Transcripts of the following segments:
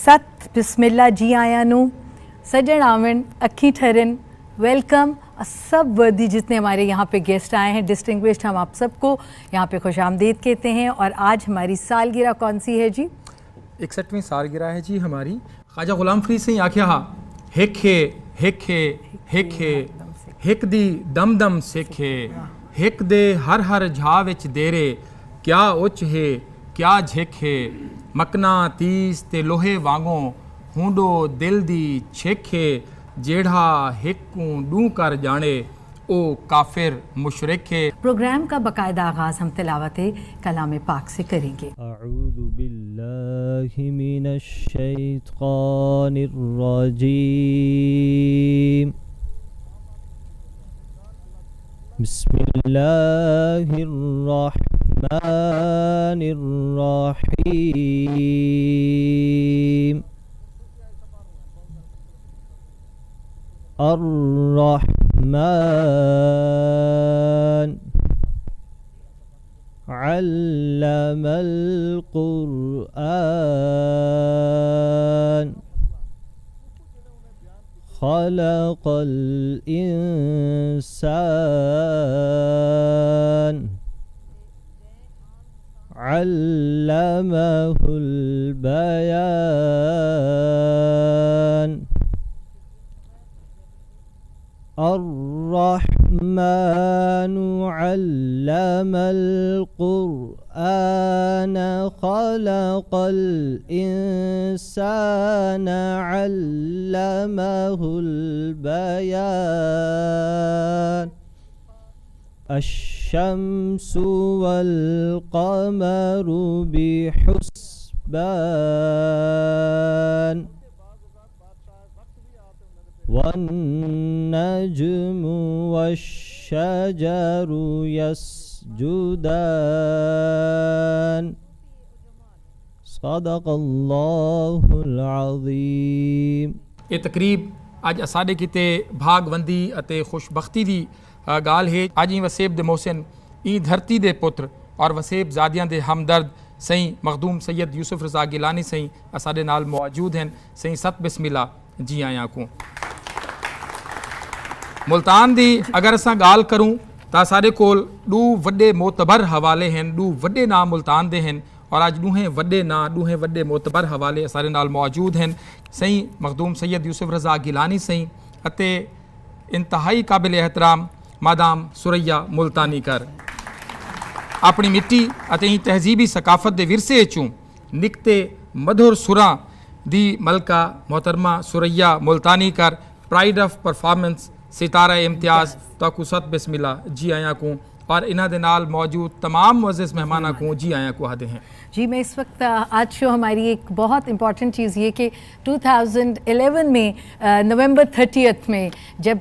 सत बिस्मिल्ला जी आया नू सजन आवन अखी ठहरन वेलकम सब वर्दी जितने हमारे यहाँ पे गेस्ट आए हैं डिस्टिंग्विश्ड, हम आप सबको यहाँ पे खुश आमदीद कहते हैं। और आज हमारी सालगिरह कौन सी है जी? 61वीं सालगिरह है जी हमारी। ख्वाजा गुलाम फरीद से आख्या हा हिखे हिखे हिखे हिक दी दम दम सिखे हिक दे हर हर झा विच देरे क्या उच है क्या झेखे मकना तीस ते लोहे वांगों हूंडो दिल दी छेखे जेड़ा हिकू डू कर जाने ओ काफिर मुशरिक है। प्रोग्राम का बाकायदा आगाज़ हम तिलावत कलाम पाक से करेंगे। अऊज़ु बिल्लाहि मिनश शैतानिर रजीम बिस्मिल्लाहिर रहमानिर रहीम अर्रहमान अल्लमल क़ुरआन खलक़ल इंसान अल्लमहुल बयान अर्रहमानु अल्लमल क़ुरआन खलक़ल इंसान अल्लमहुल बयान अश्शम्सु वल क़मरु बिहुस्बान वन्नज्मु वश्शजरु यस्जुदान सदक़ल्लाहुल अज़ीम। ये तकरीब अज असाडे किते भागवंदी अते खुशबख्ती दी गाल है। अज ही वसेब दे मोहसिन ई धरती दे पुत्र और वसेब ज़ादियां दे हमदर्द सही मखदूम सैयद यूसुफ रज़ा गिलानी सही असाडे नाल मौजूद हैं। सही सत बिस्मिल्ला जी आया को मुल्तान दी अगर असां गाल करूँ तो सारे कोल डू वड्डे मोतबर हवाले हैं, डू वड्डे नाम मुल्तान दे हैं और अज डूहें वड्डे ना डूहें वड्डे मोतबर हवाले सारे नाल मौजूद हैं। सही मखदूम सैयद यूसुफ रज़ा गिलानी सही अते इंतहाई काबिल एहतराम मादाम सुरैया मुल्तानी कर अपनी मिट्टी अते तहजीबी सकाफत दे विरसे चूँ निकते मधुर सुरां दी मलका मोहतरमा सुरैया मुल्तानी कर प्राइड ऑफ परफॉर्मेंस सितारा इम्तियाज़ तो सत बिस्मिल्ला जी आया को और इन्हां दे नाल मौजूद तमाम मुअज़्ज़िज़ मेहमाना को जी आया को आदे हैं। जी मैं इस वक्त आज शो हमारी एक बहुत इंपॉर्टेंट चीज़ ये कि 2011 में नवंबर 30 में जब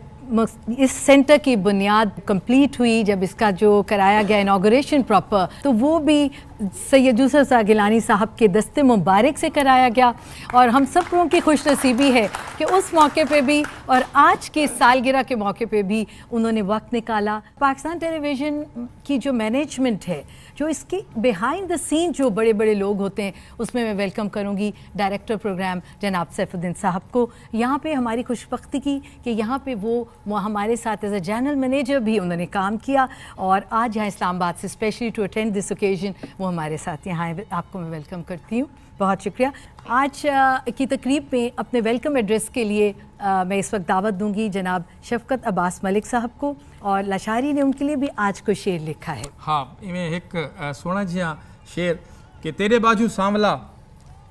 इस सेंटर की बुनियाद कंप्लीट हुई, जब इसका जो कराया गया इनागोरेशन प्रॉपर, तो वो भी सैयद यूसुफ रज़ा गिलानी साहब के दस्ते मुबारक से कराया गया। और हम सब लोगों की खुशनसीबी है कि उस मौके पे भी और आज के सालगिरह के मौके पे भी उन्होंने वक्त निकाला। पाकिस्तान टेलीविज़न की जो मैनेजमेंट है, जो इसकी बिहाइंड द सीन जो बड़े बड़े लोग होते हैं, उसमें मैं वेलकम करूंगी डायरेक्टर प्रोग्राम जनाब सैफुद्दीन साहब को। यहाँ पे हमारी खुशबख्ती की कि यहाँ पे वो हमारे साथ एज अ जनरल मैनेजर भी उन्होंने काम किया और आज यहाँ इस्लामाबाद से specially to attend this occasion वो हमारे साथ यहाँ आए। आपको मैं वेलकम करती हूँ, बहुत शुक्रिया। आज की तकरीब में अपने वेलकम एड्रेस के लिए मैं इस वक्त दावत दूंगी जनाब शफ़क़त अब्बास मलिक साहब को, और लाशारी ने उनके लिए भी आज कोई शेर लिखा है। हाँ, इवें एक सोना जिहा शेर कि तेरे बाजू सांवला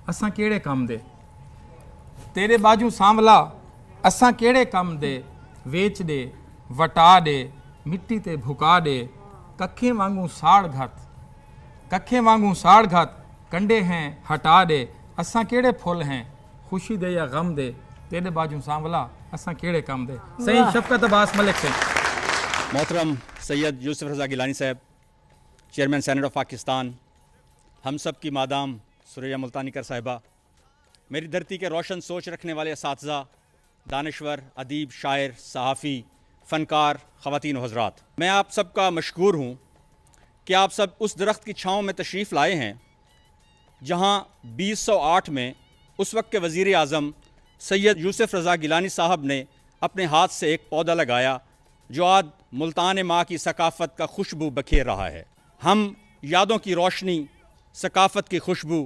असां केड़े कम दे, तेरे बाजू सांवला असां केड़े कम दे, वेच दे वटा दे मिट्टी ते भुका दे, कखे वांगू साड़ घत, कखे वांगू साड़ घत कंडे हैं हटा दे, असां केड़े फुल हैं खुशी दे या गम दे, तेरे बाजू सांवला असां केड़े कम दे। सही शफ़क़त अब्बास मलिक से। मोहतरम सैयद यूसुफ रज़ा गिलानी साहब, चेयरमैन सेनेट ऑफ पाकिस्तान, हम सब की मादाम सुरैया मुल्तानी कर साहिबा, मेरी धरती के रोशन सोच रखने वाले असातिज़ा, दानश्वर, अदीब, शायर, सहाफ़ी, फ़नकार, ख़वातीन हज़रात, मैं आप सब का मशकूर हूँ कि आप सब उस दरख्त की छाँव में तशरीफ़ लाए हैं जहाँ 2008 में उस वक्त के वज़ीर आज़म सैयद यूसुफ रज़ा गिलानी साहब ने अपने हाथ से एक पौधा लगाया जो आज मुल्तान माँ की सकाफ़त का खुशबू बखेर रहा है। हम यादों की रोशनी, सकाफ़त की खुशबू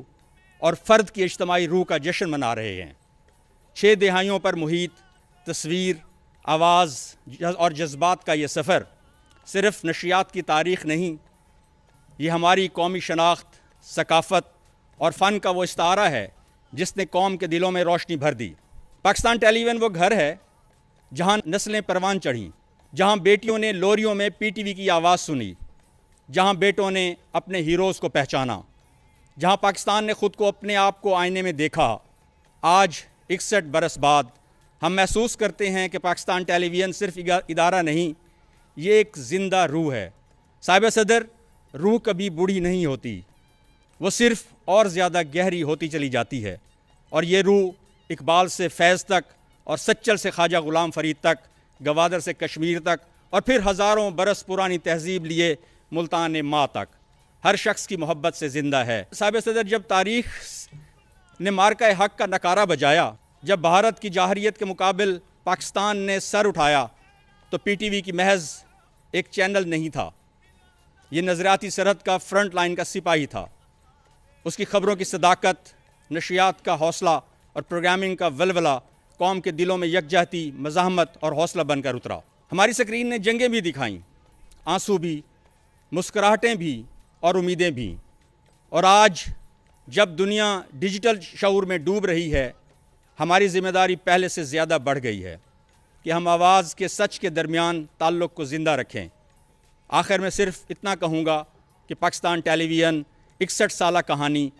और फ़र्द की इज्तमाही रूह का जश्न मना रहे हैं। 6 दिहाइयों पर मुहित तस्वीर, आवाज़ और जज्बात का ये सफ़र सिर्फ़ नशियात की तारीख़ नहीं, ये हमारी कौमी शनाख्त, सकाफ़त और फ़न का वो इस्तारा है जिसने कौम के दिलों में रोशनी भर दी। पाकिस्तान टेलीविज़न वो घर है जहाँ नस्लें परवान चढ़ीं, जहाँ बेटियों ने लोरियों में PTV की आवाज़ सुनी, जहाँ बेटों ने अपने हीरोज़ को पहचाना, जहाँ पाकिस्तान ने ख़ुद को अपने आप को आईने में देखा। आज 61 बरस बाद हम महसूस करते हैं कि पाकिस्तान टेलीविज़न सिर्फ़ इदारा नहीं, ये एक ज़िंदा रूह है। साहिब सदर, रूह कभी बूढ़ी नहीं होती, वो सिर्फ़ और ज़्यादा गहरी होती चली जाती है। और ये रूह इकबाल से फैज़ तक और सच्चल से ख्वाजा ग़ुलाम फ़रीद तक, गवादर से कश्मीर तक और फिर हज़ारों बरस पुरानी तहज़ीब लिए मुल्तान माँ तक हर शख्स की मोहब्बत से ज़िंदा है। साहिब सदर, जब तारीख़ ने मार्का हक़ का नकारा बजाया, जब भारत की जाहरियत के मुकाबिल पाकिस्तान ने सर उठाया, तो PTV की महज एक चैनल नहीं था, ये नज़रियाती सरहद का फ्रंट लाइन का सिपाही था। उसकी ख़बरों की सदाकत, नशियात का हौसला और प्रोग्रामिंग का वलवला कौम के दिलों में यकजहती, मज़ाहमत और हौसला बनकर उतरा। हमारी स्क्रीन ने जंगें भी दिखाईं, आंसू भी, मुस्कुराहटें भी और उम्मीदें भी। और आज जब दुनिया डिजिटल शऊर में डूब रही है, हमारी ज़िम्मेदारी पहले से ज़्यादा बढ़ गई है कि हम आवाज़ के सच के दरमियान ताल्लुक़ को ज़िंदा रखें। आखिर में सिर्फ़ इतना कहूँगा कि पाकिस्तान टेलीविज़न 61 साला कहानी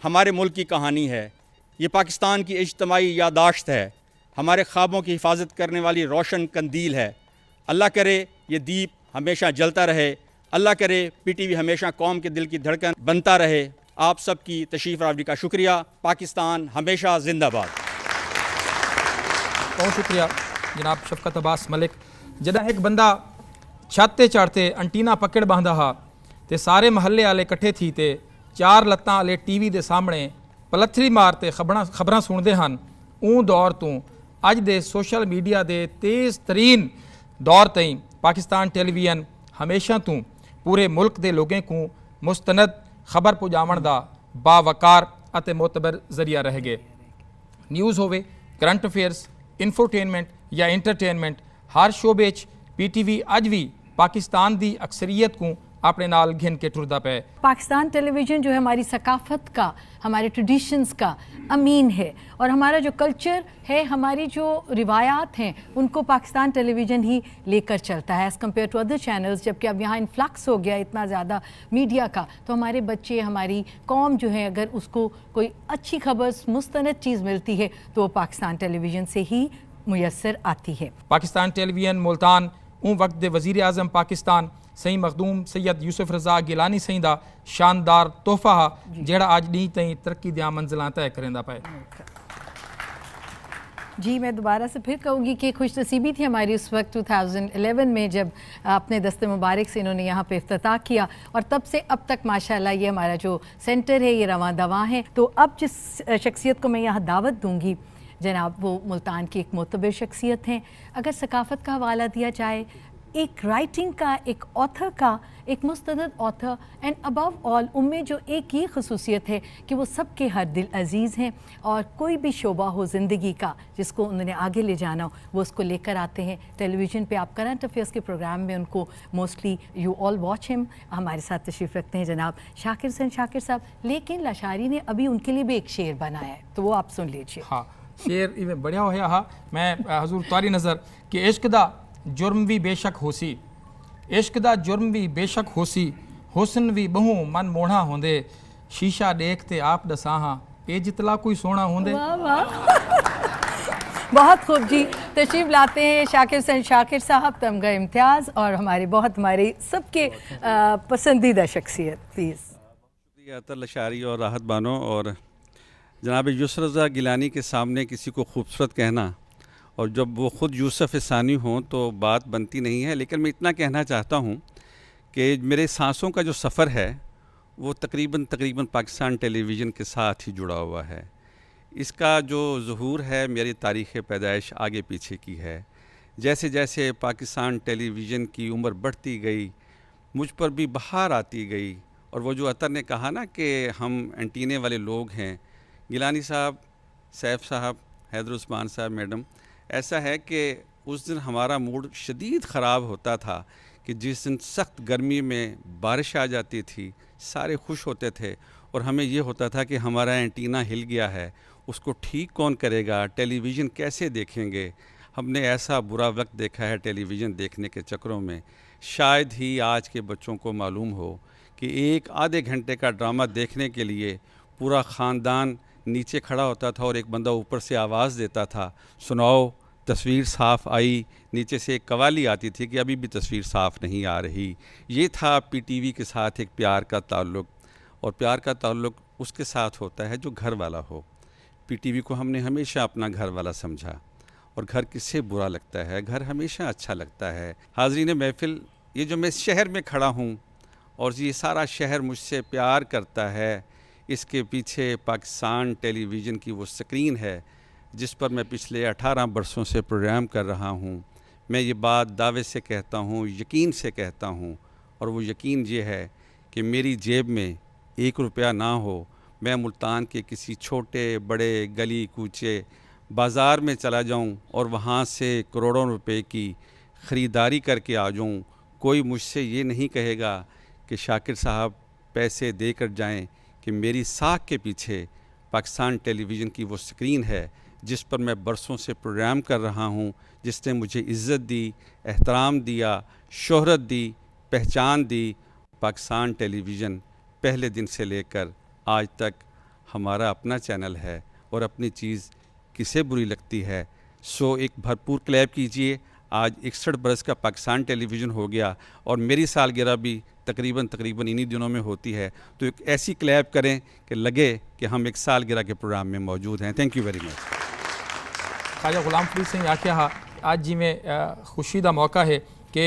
हमारे मुल्क की कहानी है। ये पाकिस्तान की इज्तमाही यादाश्त है, हमारे ख्वाबों की हिफाजत करने वाली रोशन कंदील है। अल्लाह करे ये दीप हमेशा जलता रहे, अल्लाह करे PTV हमेशा कौम के दिल की धड़कन बनता रहे। आप सबकी तशरीफ़ आवरी का शुक्रिया। पाकिस्तान हमेशा जिंदाबाद। बहुत शुक्रिया जनाब शफकत अब्बास मलिक। जदा एक बंदा छत ते चढ़ते अंटीना पकड़ बांधा हा ते सारे महल्ले वाले इकट्ठे थी ते 4 लत्तां वाले TV दे सामने पलथरी मारते खबरां सुनते हैं। ऊँ दौर तो अज दे सोशल मीडिया दे तेज़ तरीन दौर तई पाकिस्तान टेलीविज़न हमेशा तो पूरे मुल्क के लोगों को मुस्तनद खबर पहुँचावन का बावकार अते मोतबर जरिया रह गए। न्यूज़ होवे, करंट अफेयर्स, इन्फोटेनमेंट या इंटरटेनमेंट, हर शोबे PTV अज भी पाकिस्तान की अक्सरियत को अपने नाल घिन के टुरदा पे। पाकिस्तान टेलीविज़न जो है हमारी सकाफ़त का, हमारे ट्रेडिशंस का अमीन है और हमारा जो कल्चर है, हमारी जो रिवायात हैं, उनको पाकिस्तान टेलीविज़न ही लेकर चलता है as compared to other channels. जबकि अब यहाँ इन्फ्लक्स हो गया इतना ज़्यादा मीडिया का, तो हमारे बच्चे, हमारी कौम जो है, अगर उसको कोई अच्छी खबर, मुस्तनद चीज़ मिलती है तो वो पाकिस्तान टेलीविज़न से ही मुयस्सर आती है। पाकिस्तान टेलीविज़न मुल्तान उन वक्त दे वज़ीर आज़म पाकिस्तान सही मखदूम सैयद यूसुफ रज़ा गिलानी सही दा शानदार तोहफा हा जेड़ा अज डी तई तरक्की दियां मंजिलां तय करेंदा पाए। जी, मैं दोबारा से फिर कहूँगी कि खुशनसीबी थी हमारी उस वक्त 2011 में जब अपने दस्ते मुबारक से इन्होंने यहाँ पे इफ्तिताह किया और तब से अब तक माशाल्लाह ये हमारा जो सेंटर है ये रवां दवां है। तो अब जिस शख्सियत को मैं यहाँ दावत दूँगी जनाब, वो मुल्तान की एक मोतबर शख्सियत हैं। अगर सकाफ़त का हवाला दिया जाए, एक राइटिंग का, एक ऑथर का, एक मुस्तनद ऑथर, एंड अबव ऑल उनमें जो एक ये खसूसियत है कि वो सबके हर दिल अजीज़ हैं और कोई भी शोबा हो ज़िंदगी का जिसको उन्होंने आगे ले जाना हो वो उसको लेकर आते हैं। टेलीविज़न पे आप करंट अफेयर्स के प्रोग्राम में उनको mostly you all watch him. हमारे साथ तशरीफ़ रखते हैं जनाब शाकिर हुसैन शाकिर साहब, लेकिन लाशारी ने अभी उनके लिए भी एक शेर बनाया है, तो वो आप सुन लीजिए। हाँ, शेर इवें बढ़िया होया हा। मैं हजूर तारी नज़र कि इश्क दा जुर्म भी बेशक होसी, इश्क दा जुर्म भी बेशक होसी, हुसन भी बहु मन मोड़ा होंदे, शीशा देखते आप दसा हाँ ए जितला कोई सोना होंदे। वाह वाह बहुत खूब जी। तशरीफ़ लाते हैं शाकिर हुसैन शाकिर साहब, तमगा इम्तियाज़ और हमारे सबके पसंदीदा शख्सियत। प्लीज़। अतर लशारी और राहत बानो और जनाब यूसुफ रज़ा गिलानी के सामने किसी को खूबसूरत कहना, और जब वो ख़ुद यूसुफ सानी हों तो बात बनती नहीं है। लेकिन मैं इतना कहना चाहता हूँ कि मेरे सांसों का जो सफ़र है वो तकरीबन पाकिस्तान टेलीविज़न के साथ ही जुड़ा हुआ है। इसका जो ज़हूर है मेरी तारीख़ पैदाइश आगे पीछे की है। जैसे जैसे पाकिस्तान टेलीविज़न की उम्र बढ़ती गई, मुझ पर भी बहार आती गई। और वो जो अतर ने कहा ना कि हम एंटीने वाले लोग हैं, गिलानी साहब, सैफ साहब, हैदर उस्मान साहब, मैडम, ऐसा है कि उस दिन हमारा मूड शदीद ख़राब होता था कि जिस दिन सख्त गर्मी में बारिश आ जाती थी, सारे खुश होते थे और हमें ये होता था कि हमारा एंटीना हिल गया है, उसको ठीक कौन करेगा, टेलीविज़न कैसे देखेंगे। हमने ऐसा बुरा वक्त देखा है टेलीविज़न देखने के चक्करों में। शायद ही आज के बच्चों को मालूम हो कि एक आधे घंटे का ड्रामा देखने के लिए पूरा ख़ानदान नीचे खड़ा होता था और एक बंदा ऊपर से आवाज़ देता था, सुनाओ तस्वीर साफ़ आई। नीचे से एक कवाली आती थी कि अभी भी तस्वीर साफ़ नहीं आ रही। ये था पीटीवी के साथ एक प्यार का ताल्लुक़, और प्यार का ताल्लुक़ उसके साथ होता है जो घर वाला हो। पीटीवी को हमने हमेशा अपना घर वाला समझा, और घर किससे बुरा लगता है, घर हमेशा अच्छा लगता है। हाज़रीन महफ़िल, ये जो मैं शहर में खड़ा हूँ और ये सारा शहर मुझसे प्यार करता है, इसके पीछे पाकिस्तान टेलीविज़न की वो स्क्रीन है जिस पर मैं पिछले 18 बरसों से प्रोग्राम कर रहा हूँ। मैं ये बात दावे से कहता हूँ, यकीन से कहता हूँ, और वो यकीन ये है कि मेरी जेब में 1 रुपया ना हो, मैं मुल्तान के किसी छोटे बड़े गली कूचे बाज़ार में चला जाऊं और वहाँ से करोड़ों रुपए की ख़रीदारी करके आ जाऊं, कोई मुझसे ये नहीं कहेगा कि शाकिर साहब पैसे देकर जाएं, कि मेरी साख के पीछे पाकिस्तान टेलीविज़न की वो स्क्रीन है जिस पर मैं बरसों से प्रोग्राम कर रहा हूँ, जिसने मुझे इज़्ज़त दी, एहतराम दिया, शोहरत दी, पहचान दी। पाकिस्तान टेलीविज़न पहले दिन से लेकर आज तक हमारा अपना चैनल है, और अपनी चीज़ किसे बुरी लगती है। सो एक भरपूर क्लैप कीजिए। आज 61 बरस का पाकिस्तान टेलीविज़न हो गया, और मेरी सालगिरह भी तकरीबन इन्हीं दिनों में होती है, तो एक ऐसी क्लैप करें कि लगे कि हम एक सालगिरह के प्रोग्राम में मौजूद हैं। Thank you very much. Khwaja Ghulam Farid सिंह आख्या हा आज जी में खुशी का मौका है कि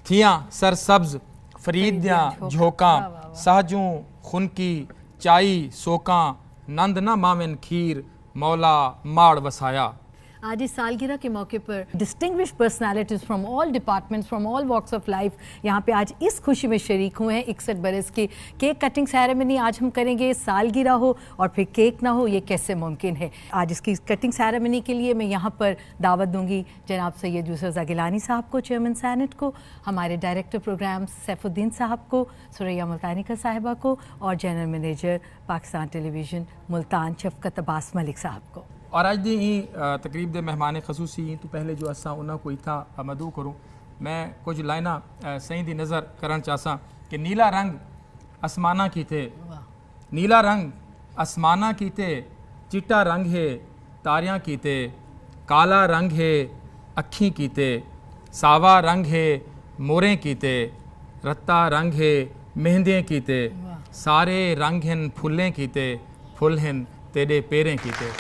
थियां सरसब्ज फरीद दियां झोंकां सहजूं खुनकी चाई सोकां नंद ना मावन खीर मौला माड़ वसाया। आज इस सालगिरह के मौके पर distinguish personalities from all departments from all walks of life यहाँ पे आज इस खुशी में शरीक हुए हैं। 61 बरस की केक कटिंग सेरेमनी आज हम करेंगे, सालगिरह हो और फिर केक ना हो, ये कैसे मुमकिन है। आज इसकी कटिंग सेरेमनी के लिए मैं यहाँ पर दावत दूँगी जनाब सैयद यूसुफ रज़ा गिलानी साहब को, चेयरमैन सैनेट को, हमारे डायरेक्टर प्रोग्राम सैफुद्दीन साहब को, सुरैया मुल्तानी का साहिबा को, और general manager Pakistan television Multan Shafqat Abbas Malik साहब को। और अज दी तकरीब के मेहमान खसूसी तो पहले जो असा उन्होंने को इतना मदू करूँ, मैं कुछ लाइना सही दी नज़र करण चाहसा कि नीला रंग आसमाना कीते, नीला रंग आसमाना कीते, चिट्टा रंग है तारियां कीते, काला रंग है अखी कीते, सावा रंग है मोरें कीते, रत्ता रंग है मेहंदियाँ कीते, सारे रंग हैं फुलें कीते, फुल हैं तेरे पेरें कीते।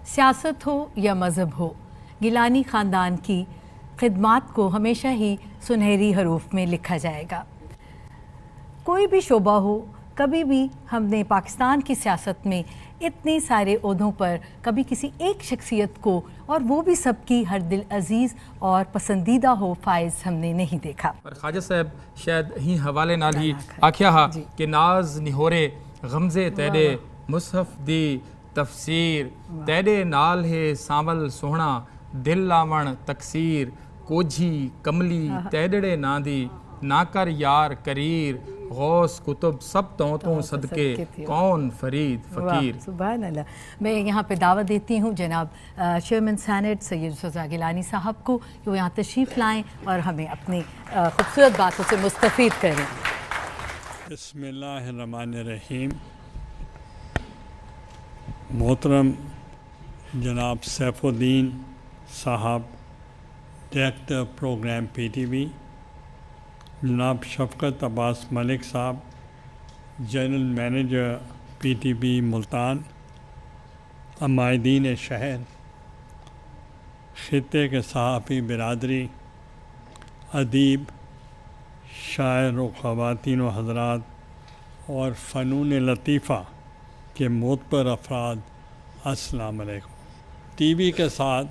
सियासत हो या मज़हब हो, गिलानी ख़ानदान की खिदमात को हमेशा ही सुनहरी हरूफ में लिखा जाएगा। कोई भी शोबा हो, कभी भी हमने पाकिस्तान की सियासत में इतने सारे ओहदों पर कभी किसी एक शख्सियत को, और वो भी सबकी हर दिल अजीज़ और पसंदीदा हो, फायज़ हमने नहीं देखा। पर ख्वाजा साहब शायद ही हवाले नाल ही आख्या हा कि नाज निहोरे गमजे तेरे मुसहफ दी तफसीर, तेरे नाल है सांवल सोहना दिल लावण तकसीर, कोझी कमली तेड़े ना दी ना कर यार करीर, गौस कुतुब सब तो सदके कौन फरीद फ़कीर। सुभान अल्लाह। मैं यहाँ पे दावत देती हूँ जनाब चेयरमैन सैनेट सैयद यूसुफ रज़ा गिलानी साहब को कि वो यहाँ तशरीफ़ लाएँ और हमें अपनी खूबसूरत बातों से मुस्तफ़ीद करें। बिस्मिल्लाहिर्रहमानिर्रहीम। मोहतरम जनाब सैफुद्दीन साहब, डायरेक्टर प्रोग्राम पीटीवी, जनाब शफ़क़त अब्बास मलिक साहब, जनरल मैनेजर PTV मुल्तान, अमायदीन शहर, खित्ते के सहाफ़ी बिरादरी, अदीब, शायर व ख़वातीन व हज़रात और फ़नून लतीफ़ा के मोतबर अफराद, अस्सलाम वालेकुम। टीवी के साथ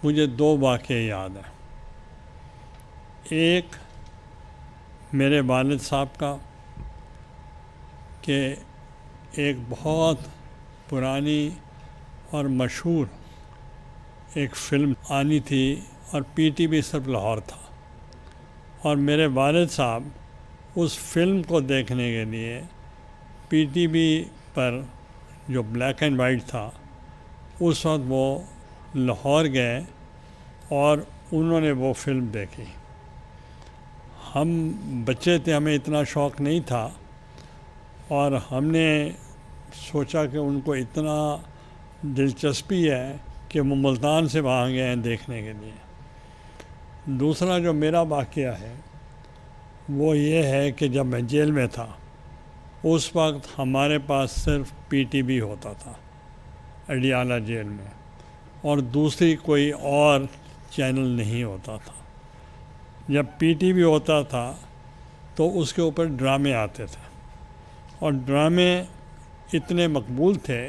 मुझे 2 वाक़े याद हैं। एक मेरे वालिद साहब का कि एक बहुत पुरानी और मशहूर एक फ़िल्म आनी थी और PTV सिर्फ लाहौर था, और मेरे वालिद साहब उस फिल्म को देखने के लिए PTV पर, जो ब्लैक एंड वाइट था, उस वक्त वो लाहौर गए और उन्होंने वो फिल्म देखी। हम बच्चे थे, हमें इतना शौक़ नहीं था, और हमने सोचा कि उनको इतना दिलचस्पी है कि वो मुल्तान से वहाँ गए हैं देखने के लिए। दूसरा जो मेरा वाक़या है वो ये है कि जब मैं जेल में था उस वक्त हमारे पास सिर्फ PTV होता था अडियाला जेल में, और दूसरी कोई और चैनल नहीं होता था। जब PTV होता था तो उसके ऊपर ड्रामे आते थे, और ड्रामे इतने मकबूल थे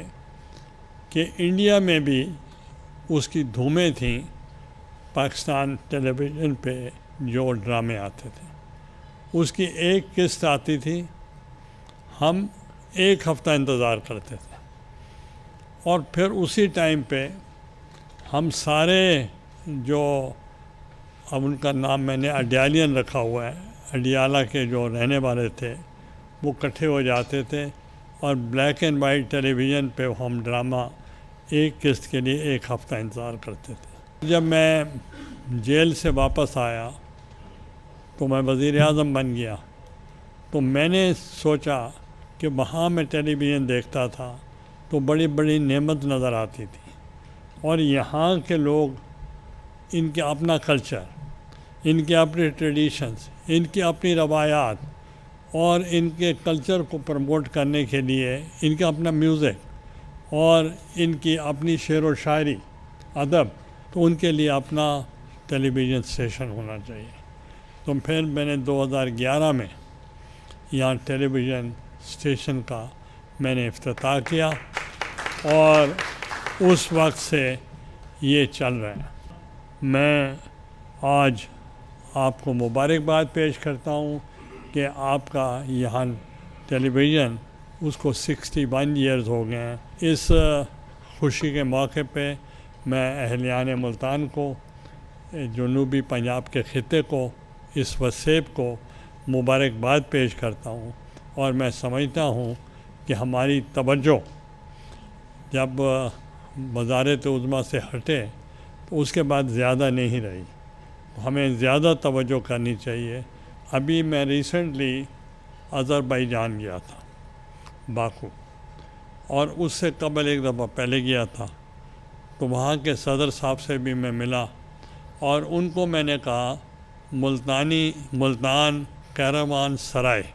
कि इंडिया में भी उसकी धूमें थीं। पाकिस्तान टेलीविज़न पे जो ड्रामे आते थे उसकी एक किस्त आती थी, हम 1 हफ़्ता इंतज़ार करते थे, और फिर उसी टाइम पे हम सारे, जो अब उनका नाम मैंने अडियालियन रखा हुआ है, अडियाला के जो रहने वाले थे वो इकट्ठे हो जाते थे और ब्लैक एंड वाइट टेलीविज़न पे हम ड्रामा एक किस्त के लिए 1 हफ़्ता इंतज़ार करते थे। जब मैं जेल से वापस आया तो मैं वज़ीर-ए-आज़म बन गया, तो मैंने सोचा कि वहाँ मैं टेलीविज़न देखता था तो बड़ी बड़ी नेमत नज़र आती थी, और यहाँ के लोग, इनके अपना कल्चर, इनके अपने ट्रेडिशंस, इनकी अपनी रवायात, और इनके कल्चर को प्रमोट करने के लिए इनका अपना म्यूज़िक और इनकी अपनी शेर व शायरी, अदब, तो उनके लिए अपना टेलीविज़न स्टेशन होना चाहिए। तो फिर मैंने 2011 में यहाँ टेलीविज़न स्टेशन का मैंने इफ्तिताह किया, और उस वक्त से ये चल रहा है। मैं आज आपको मुबारकबाद पेश करता हूँ कि आपका यहाँ टेलीविज़न, उसको 61 ईयर्स हो गए हैं। इस खुशी के मौके पे मैं अहलियान मुल्तान को, जनूबी पंजाब के ख़ित्ते को, इस वसेब को मुबारकबाद पेश करता हूँ, और मैं समझता हूँ कि हमारी तवज्जो जब वज़ारत उज़्मा से हटे तो उसके बाद ज़्यादा नहीं रही, हमें ज़्यादा तवज्जो करनी चाहिए। अभी मैं रिसेंटली अज़रबैजान गया था, बाकू, और उससे कबल एक दफ़ा पहले गया था, तो वहाँ के सदर साहब से भी मैं मिला, और उनको मैंने कहा मुल्तान कैरावान सराय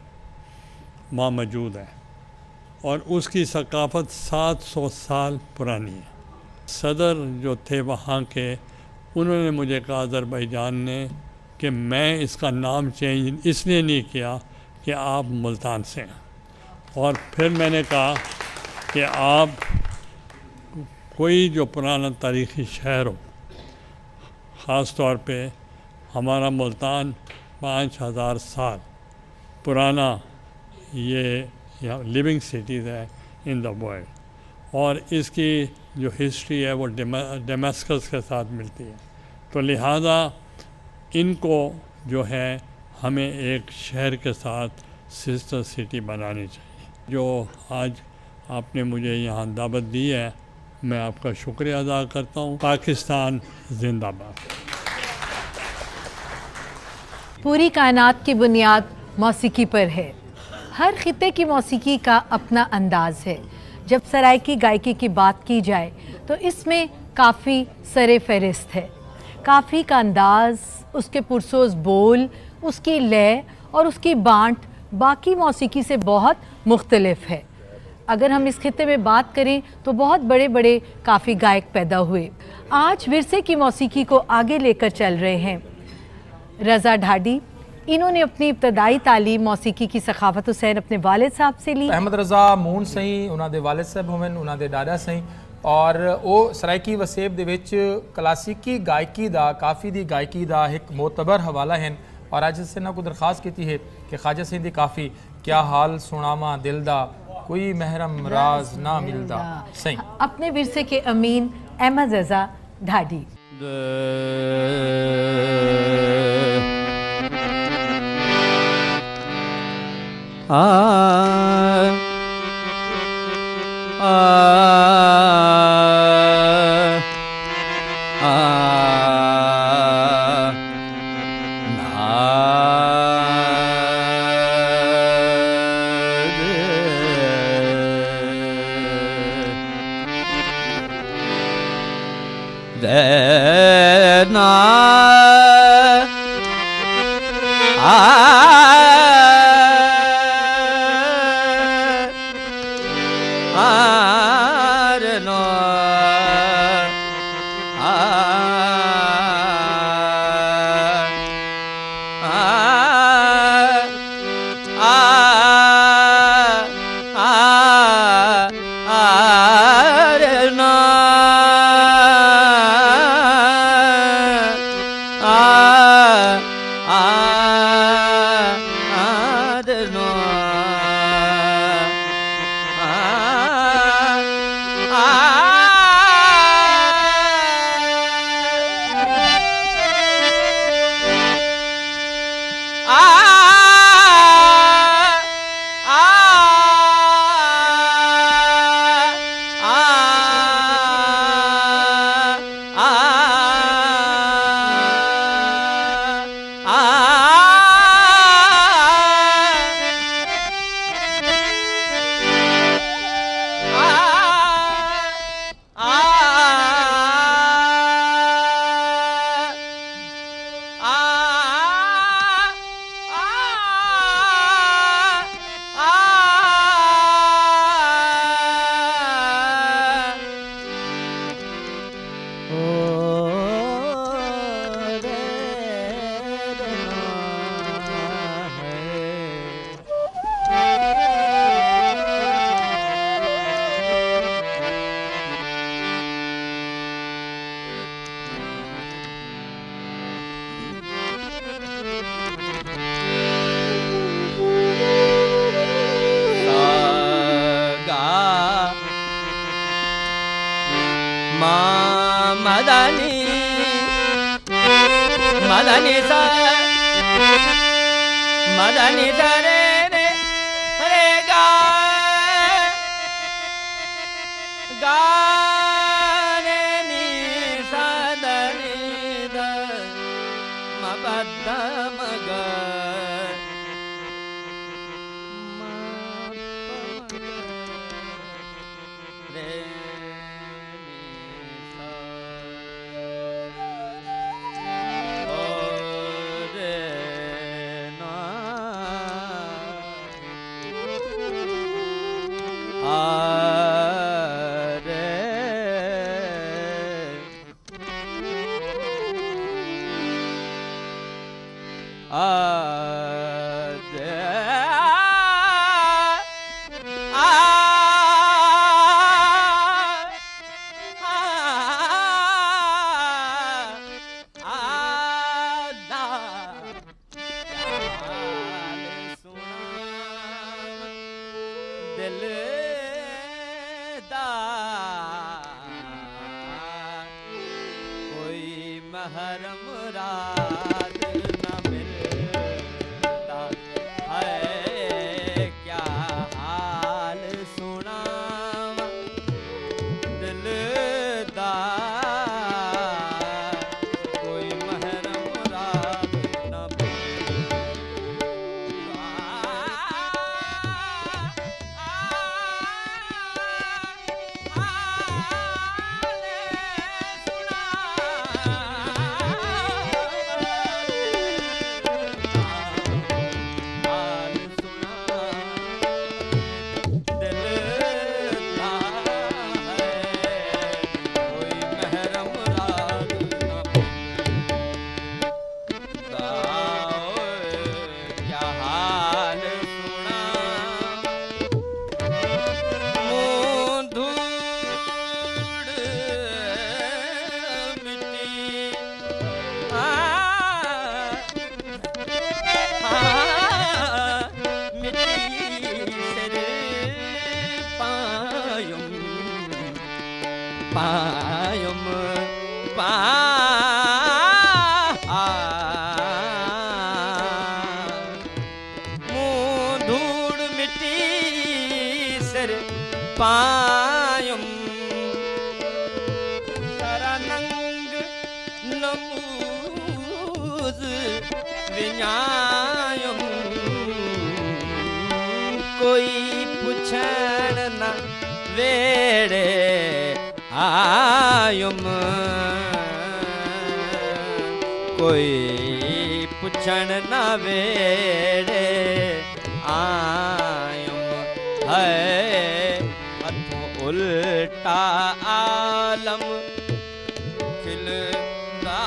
वहाँ मौजूद है, और उसकी सकाफ़त 700 साल पुरानी है। सदर जो थे वहाँ के, उन्होंने मुझे कहा अज़रबैजान ने कि मैं इसका नाम चेंज इसलिए नहीं किया कि आप मुल्तान से हैं, और फिर मैंने कहा कि आप कोई जो पुराना तारीख़ी शहर हो, ख़ास तौर पे हमारा मुल्तान 5000 साल पुराना ये लिविंग सिटीज़ है इन द वर्ल्ड, और इसकी जो हिस्ट्री है वो डेमास्कस के साथ मिलती है, तो लिहाजा इनको जो है हमें एक शहर के साथ सिस्टर सिटी बनानी चाहिए। जो आज आपने मुझे यहाँ दावत दी है, मैं आपका शुक्रिया अदा करता हूँ। पाकिस्तान जिंदाबाद। पूरी कायनात की बुनियाद मौसीकी पर है। हर खित्ते की मौसीकी का अपना अंदाज़ है। जब सराइकी गायकी की बात की जाए तो इसमें काफ़ी सरे फहरिस्त है। काफ़ी का अंदाज़, उसके पुरसोज बोल, उसकी लय और उसकी बाँट बाकी मौसीकी से बहुत मुख्तलिफ है। अगर हम इस खित्ते में बात करें तो बहुत बड़े बड़े काफ़ी गायक पैदा हुए। आज विरसे की मौसीकी को आगे लेकर चल रहे हैं रज़ा ढाडी। इन्होंने अपनी इब्तदाई तालीम मौसीकी की सखावत हुसैन अपने वालिद साहब से ली। अहमद रज़ा मून सही उन्होंने वालिद साहब होवन, उन्होंने डाडा सही, और वो सराइकी वसेब दे विच क्लासिकी गायकी दा काफ़ी दी गायकी दा एक मोतबर हवाला है। और अज से ना को दरखास्त की है कि ख्वाजा सिंह दी काफ़ी क्या हाल सुनावा दिल दा कोई महरम राज ना मिलदा सही। अपने विरसे के अमीन अहमद रज़ा ढाडी। सिर पायुम शरणंग नमूज विञायुम कोई पुछण न वेड़े आयुम कोई पुछण न वेड़े आयुम है हथों उल्टा आलम खिलदा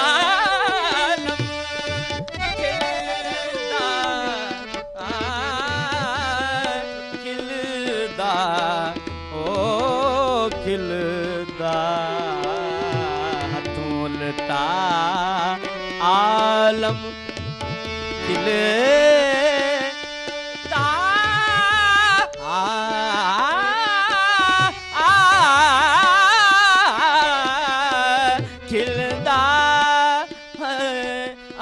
आलम खिलदा ओ खिलदा हथों उल्टा आलम खिलदा खिलदा है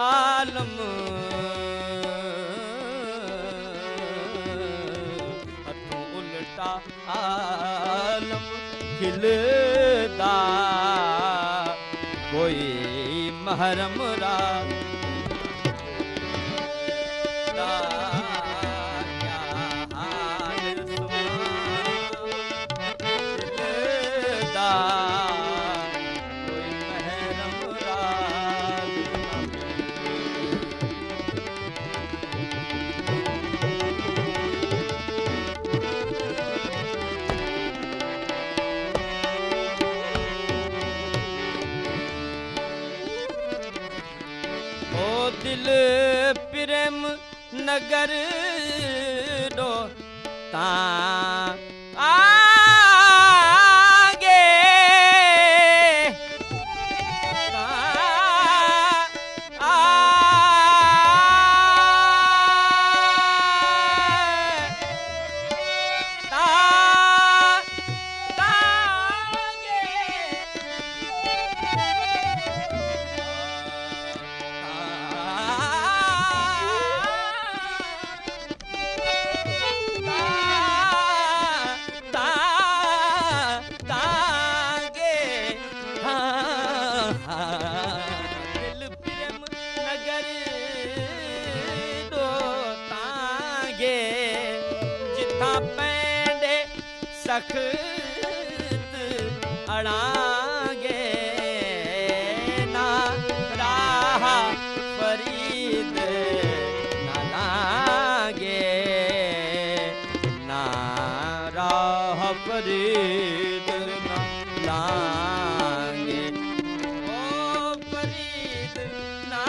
आलम हथों उल्टा आलम खिलदा कोई महरम रा क्या हाल खिलदा कोई महरम राज ओ दिल प्रेम नगर डो ता आगे ता दिल प्रेम नगर दो तांगे जिथा पैंडे सख्त अड़ांगे ना राह फरीद ना लांगे ना राह फरीद ना लांगे ओ फरीद ना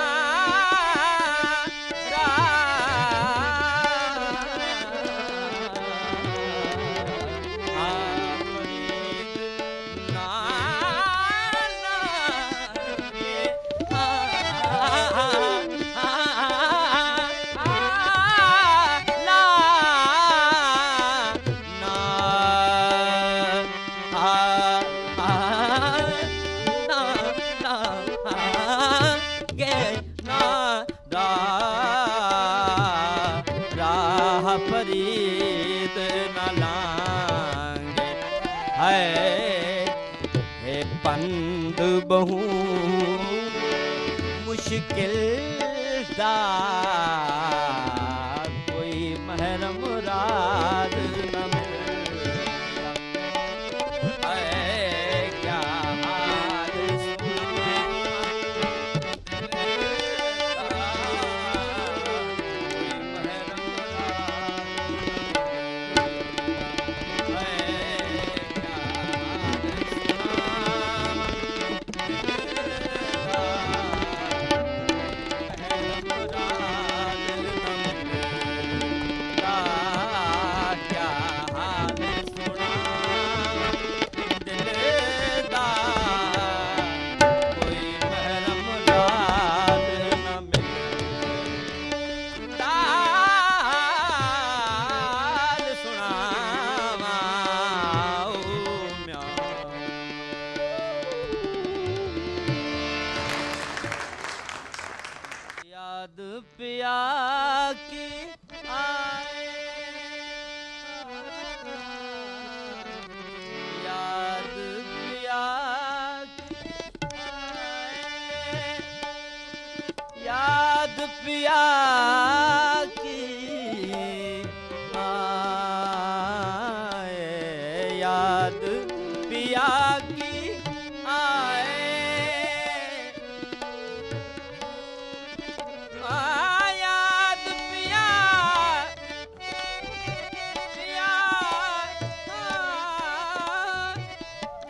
फरीद ना लांगे फरीद न लांगे है पंद बहु मुश्किल दा कोई महरम राज न मिलता है क्या हाल पिया की आए, याद पिया की आए, याद पिया पिया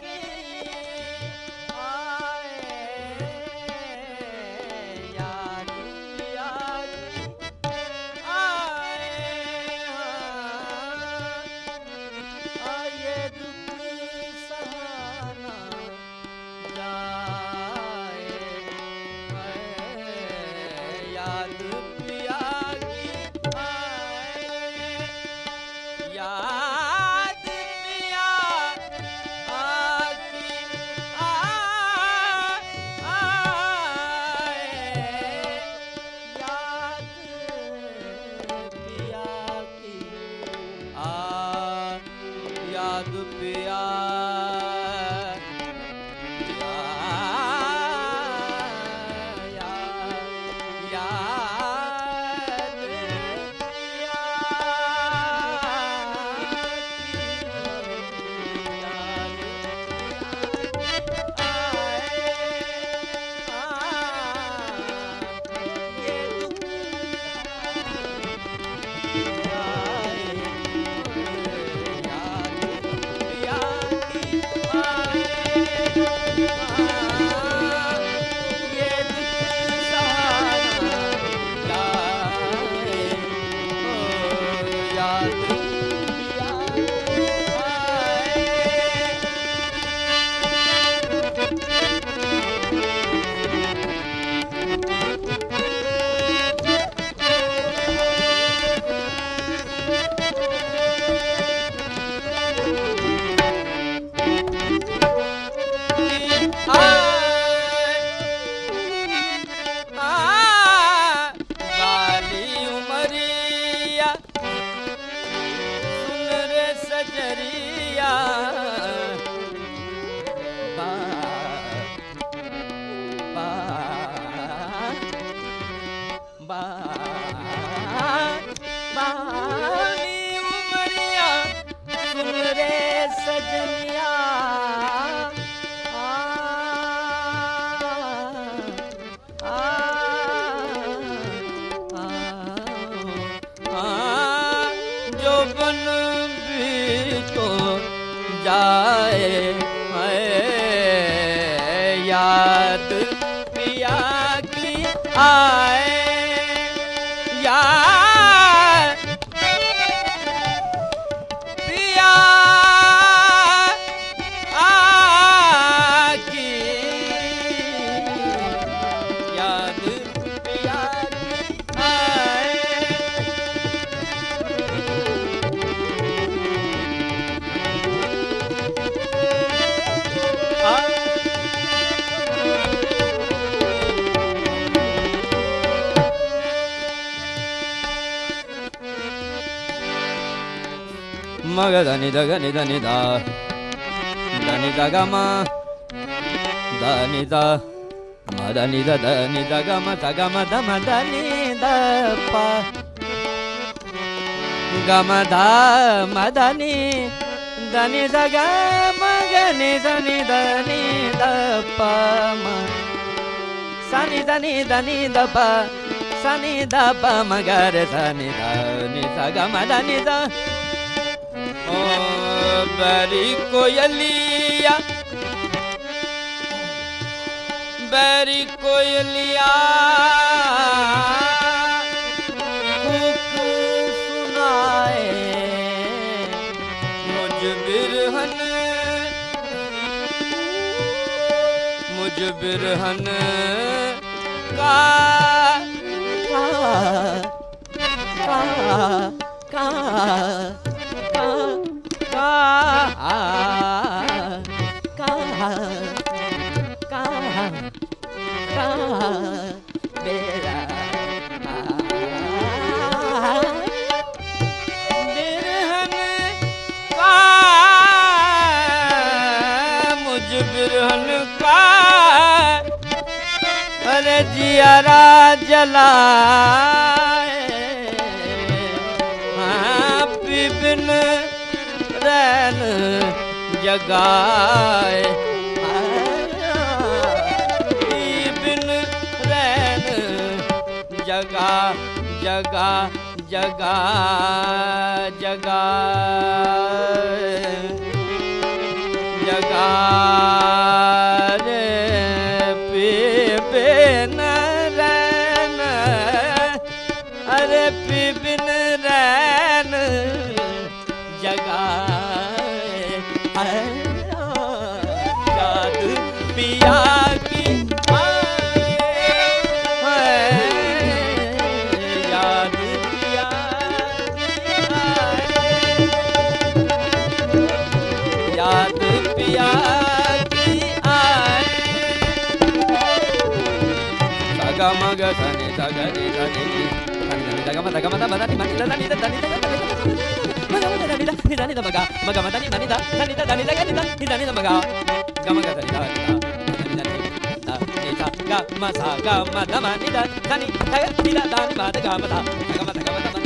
की आए, याद पिया की आए, आए दुख सहाना जाए, याद पिया की आए, याद पिया की आए, याद पिया की याद पिया वाली उमरिया सुन रे सजरिया, वाली उमरिया सुन रे सजरिया, जो बन भी तो जाए, याद पिया की आए, याद पिया की याद पिया की आए, मग धनि ध गनि धनि ध धनि ध ग म धनि ध म धनि ध धनि ध ग म ध ग म ध म धनि ध प ग म ध म धनि धनि ध ग म गनि धनि धनि ध प म सनि धनि धनि ध प सनि ध प म ग रे धनि धनि ध ग म धनि ध ओ बैरी कोयलिया बैरी कोयलिया कुक सुनाए, मुझ बिरहन का बिरहन का अरे जियारा जलाए बिन रैन जगाए बिन रैन जगा जगा जगा जगा जगा रे बिन रैन अरे बिन रैन जगाए याद पिया की याद पिया याद पिया की आए सगा मग धनी धनी धनी धनी मग मग मदनी मनी धनी धनी धनी मगा मग मदनी मनी धनी धनी धनी धनी मगा गम धनी धनी गा मा सा गा मा ध मा नि ध धनी धनी धनी मा ध गा मा ध गा मा ध गा मा ध धनी धनी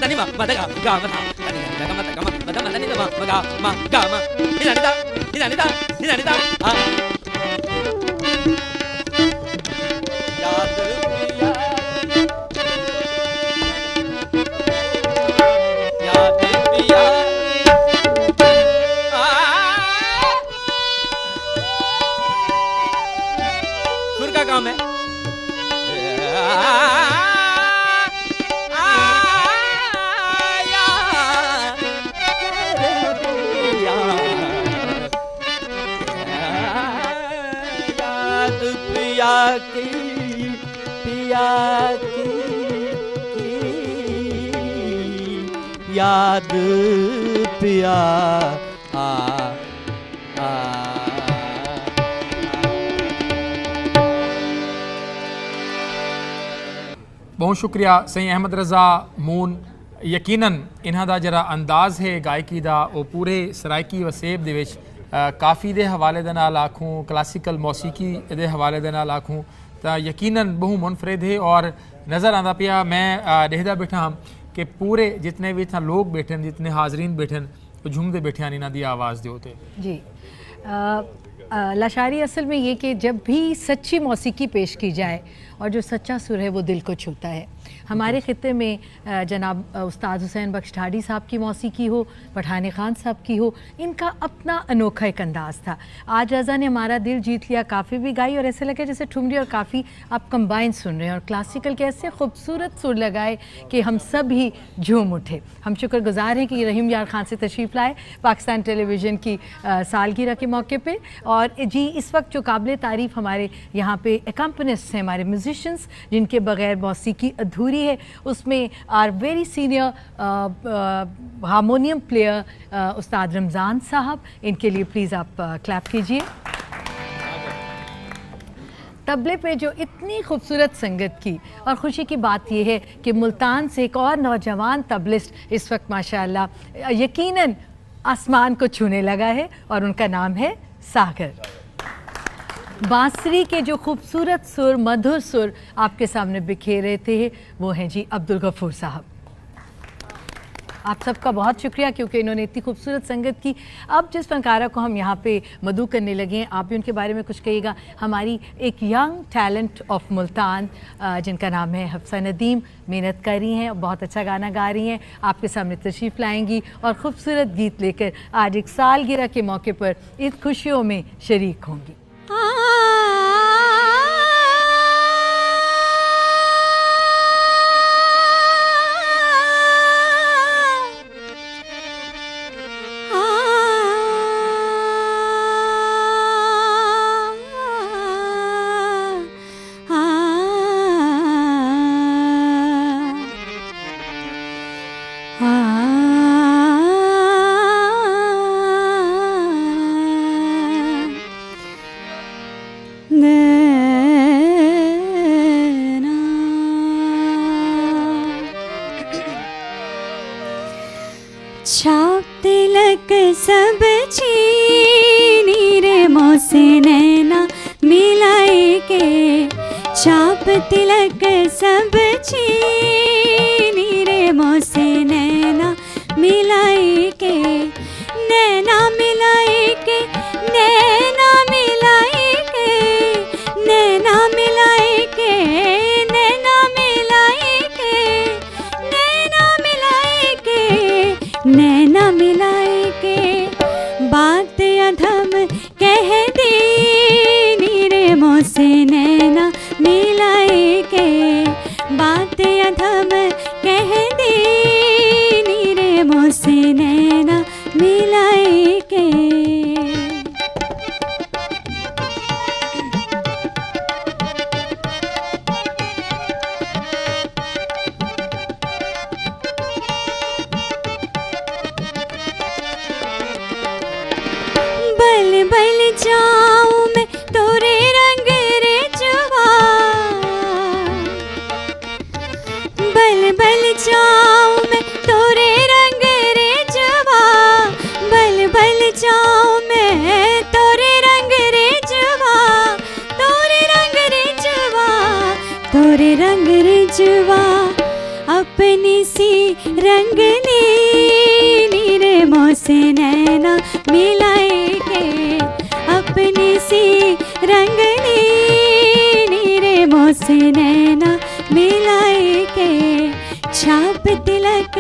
धनी मा मा ध गा गा मा ध धनी धनी गा मा ध गा मा ध मा धनी ध मा गा मा गा मा नि धनी ध नि धनी ध नि धनी ध याद पिया याद पिया सुर का काम है पिया की याद पिया बहुत शुक्रिया सही अहमद रज़ा मून यकीनन इन्हां दा जरा अंदाज़ है गायकी दा वो पूरे सराइकी वसेब दे विच काफ़ी दे हवाले दे नाल आखूं क्लासिकल मौसीकी दे हवाले दे नाल आखूं तो यकीनन बहु मुनफरिद है और नज़र आंदा पिया मैं देखदा बैठा हम कि पूरे जितने भी इतना लोग बैठे जितने हाजरीन बैठे वो झूमते बैठे इन्हां दी आवाज़ दे होते जी लाशारी असल में ये कि जब भी सच्ची मौसीकी पेश की जाए और जो सच्चा सुर है वो दिल को छूता है। हमारे ख़ित्ते में जनाब उस्ताद हुसैन बख्श ढाडी साहब की मौसीकी हो, पठान खान साहब की हो, इनका अपना अनोखा एक अंदाज़ था। आज रज़ा ने हमारा दिल जीत लिया, काफ़ी भी गाई और ऐसे लगे जैसे ठुमरी और काफ़ी आप कंबाइन सुन रहे हैं और क्लासिकल के ऐसे खूबसूरत सुर लगाए कि हम सब ही झूम उठे। हम शुक्रगुजार हैं कि रहीम यार खान से तशरीफ़ लाए पाकिस्तान टेलीविज़न की सालगिरह के मौके पर। और जी इस वक्त जो काबिल तारीफ़ हमारे यहाँ पे एकम्पनिस्ट हैं, हमारे म्यूजिशंस जिनके बग़ैर मौसीकी अधूरी है, उसमें are very senior harmonium player Ustad Ramzan साहब, इनके लिए प्लीज़ आप क्लैप कीजिए। तबले पे जो इतनी खूबसूरत संगत की और ख़ुशी की बात यह है कि मुल्तान से एक और नौजवान तबलिस्ट इस वक्त माशाअल्लाह यकीनन आसमान को छूने लगा है और उनका नाम है सागर। बांसुरी के जो खूबसूरत सुर, मधुर सुर आपके सामने बिखेरे थे वो हैं जी अब्दुल गफूर साहब। आप सबका बहुत शुक्रिया क्योंकि इन्होंने इतनी खूबसूरत संगत की। अब जिस फनकारा को हम यहाँ पे मदू करने लगे हैं, आप भी उनके बारे में कुछ कहिएगा। हमारी एक यंग टैलेंट ऑफ मुल्तान जिनका नाम है हफ्सा नदीम, मेहनत कर रही हैं, बहुत अच्छा गाना गा रही हैं, आपके सामने तशरीफ़ लाएंगी और ख़ूबसूरत गीत लेकर आज एक सालगिरह के मौके पर इन खुशियों में शरीक होंगी। छाप तिलक सब छीनी रे मोसे नैना मिलाई के, छाप तिलक सब छीनी रे मोसे नैना मिलाई के, नैना मिलाई के, नैना मिलाई के, नैना मिलाई के, नैना मिलाई के, नैना मिलाई के, नैना मिलाई के, बात अधम कह दी रे मोसे नैना मिलाई के, बात अधम कह दी रे मोसे नैना मिलाई के। बल बल जाऊं मैं तोरे रंग रे जुआ, बल बल जाऊं मैं तोरे रंग रे जुआ, बल बल जाऊं मैं तोरे रंग रे जुआ, तोरे रंग रे जुआ, तोरे रंग रे जुआ, अपनी सी रंगनी रे मोसे नैना मिलाई के, अपनी सी रंगनी रे मोसे नैना मिलाई के, छाप तिलक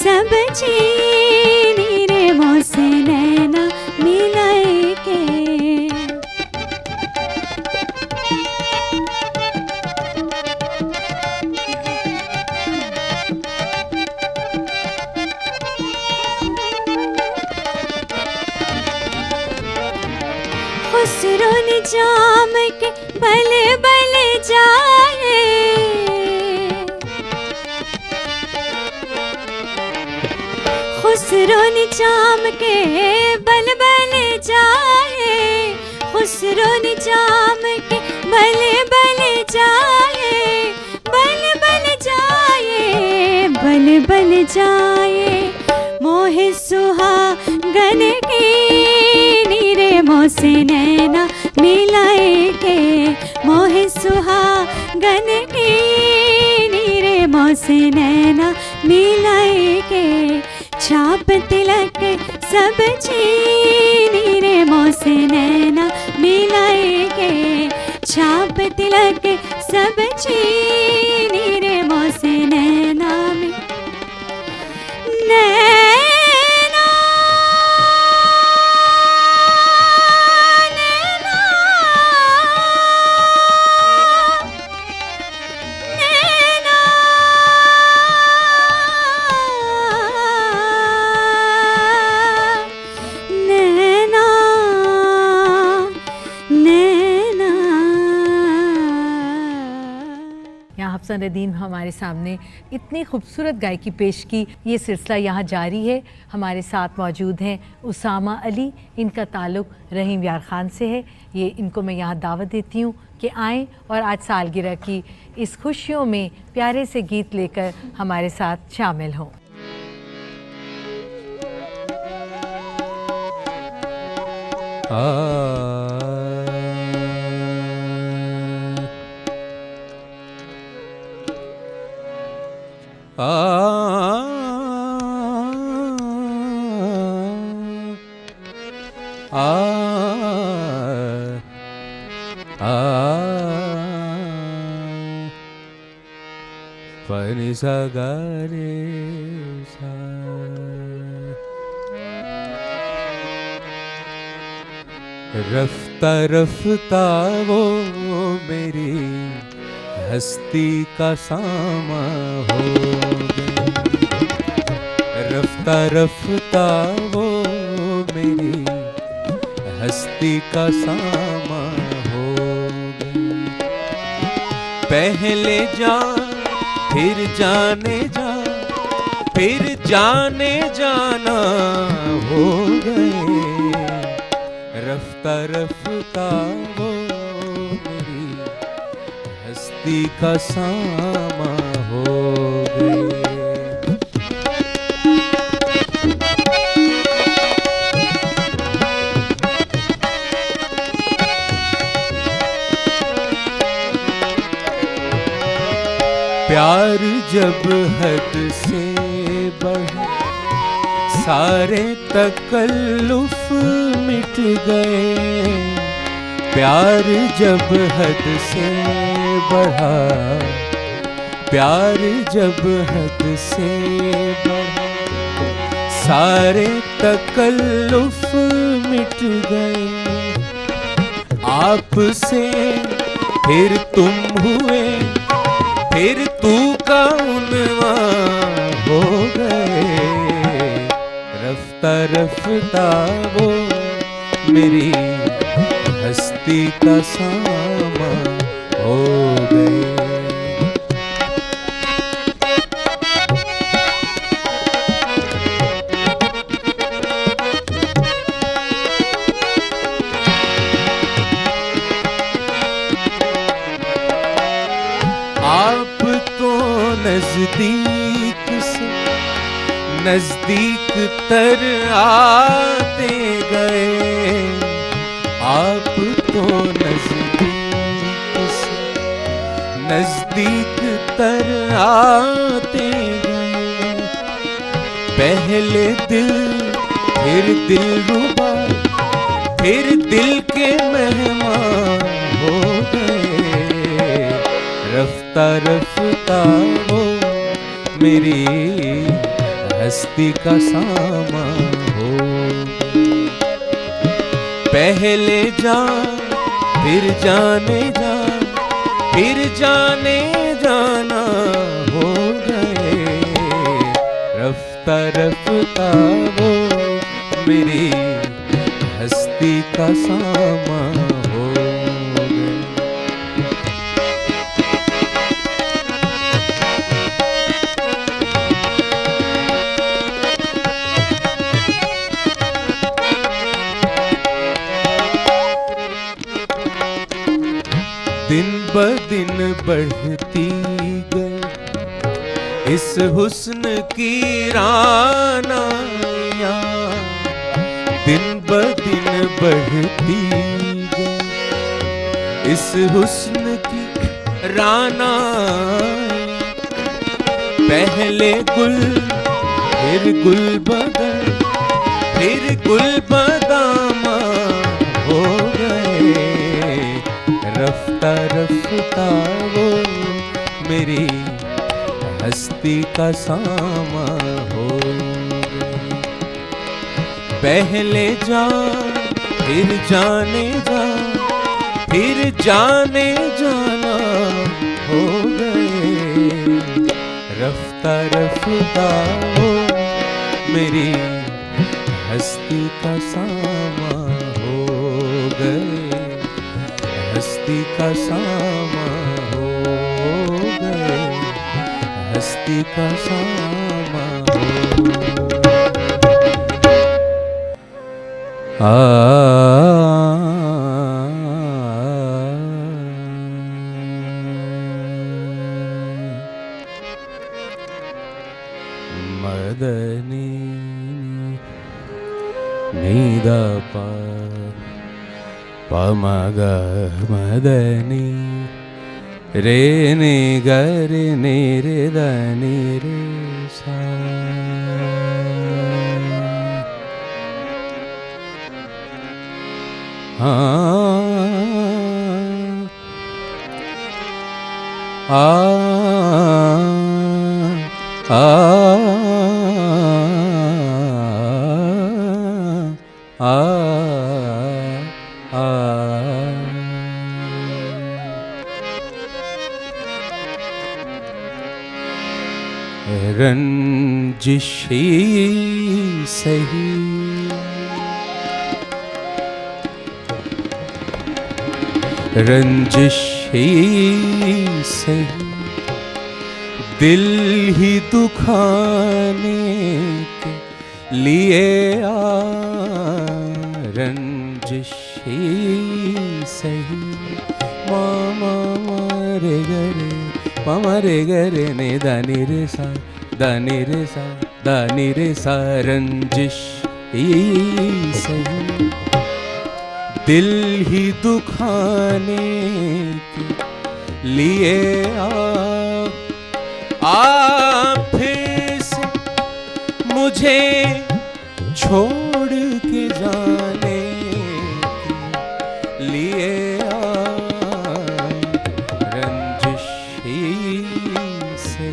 सब छीनी रे मोसे नैना मिलाई के। खुसरो ने जाम के बल बल जाए, खुसरो ने जाम के बल बल जाए, खुसरो ने जाम के बल बल जाए, बल बल जाए, बल बल जाए, मोहे सुहागन की रे मोसे नैना मिलाई के, मोहे सुहागन की रे मोसे नैना मिलाई के, छाप तिलक सब छीनी रे मोसे नैना मिलाई के, छाप तिलक सब छीनी रे मोसे नैना नैना हफ्सा नदीम हमारे सामने इतनी खूबसूरत गायकी पेश की। ये सिलसिला यहाँ जारी है। हमारे साथ मौजूद हैं उसामा अली, इनका ताल्लुक़ रहीम यार ख़ान से है। ये इनको मैं यहाँ दावत देती हूँ कि आएँ और आज सालगिरह की इस खुशियों में प्यारे से गीत लेकर हमारे साथ शामिल हों। पनि सा गा रे सा, रफ्ता रफ्ता वो मेरी हस्ती का सामा हो गई, रफ्ता रफ्ता वो मेरी हस्ती का सामा हो गई। पहले जान फिर जाने जा, फिर जाने जाना हो गए, रफ्ता रफ्ता वो मेरी हस्ती का सामा हो गए। प्यार जब हद से बढ़ा सारे तकल्लुफ मिट गए। प्यार जब हद से बढ़ा, प्यार जब हद से बढ़ा सारे तकल्लुफ मिट गए। आपसे फिर तुम हुए, फिर तू का उन्वान हो गए। रफ्ता रफ्ता वो मेरी हस्ती का सामा हो गए। आप तो नजदीक से नजदीक तर आते गए। आप तो नजदीक से नजदीक तर आते गए। पहले दिल फिर दिलरुबा, फिर दिल के मेहमान हो गए। रफ्ता रफ्ता वो मेरी हस्ती का सामा हो। पहले जान फिर जाने जा, फिर जाने जाना हो गए। रफ्ता रफ्ता वो मेरी हस्ती का सामा हो गए। दिन ब दिन बढ़ती गई इस हुस्न की रानाइयाँ। दिन ब दिन बढ़ती गई इस हुस्न की रानाइयाँ। पहले गुल फिर गुल बदन फिर गुल बदामा हो गए। रफ्ता रफ्ता वो मेरी हस्ती का सामा हो गए। पहले जान फिर जाने जा, फिर जाने जाना हो गए। रफ्ता रफ्ता वो मेरी हस्ती का सामा हो गए। हस्ती का सामा हो गए। हस्ती का सामा हो। मदनी नीदा पा पमग मदनी रे नि गरे नि रे दनि रे सा। रंजिशी सही रंजिशी सही दिल ही दुखाने के लिए रंजिशी सही। मामा मारे गरे मामा रे गरे ने दानी रे सा दानी रे सा दानी रे सा। रंजिश सही दिल ही दुखाने के लिए आप फिर से मुझे छोड़ के जाने के लिए आए, रंजिश ही से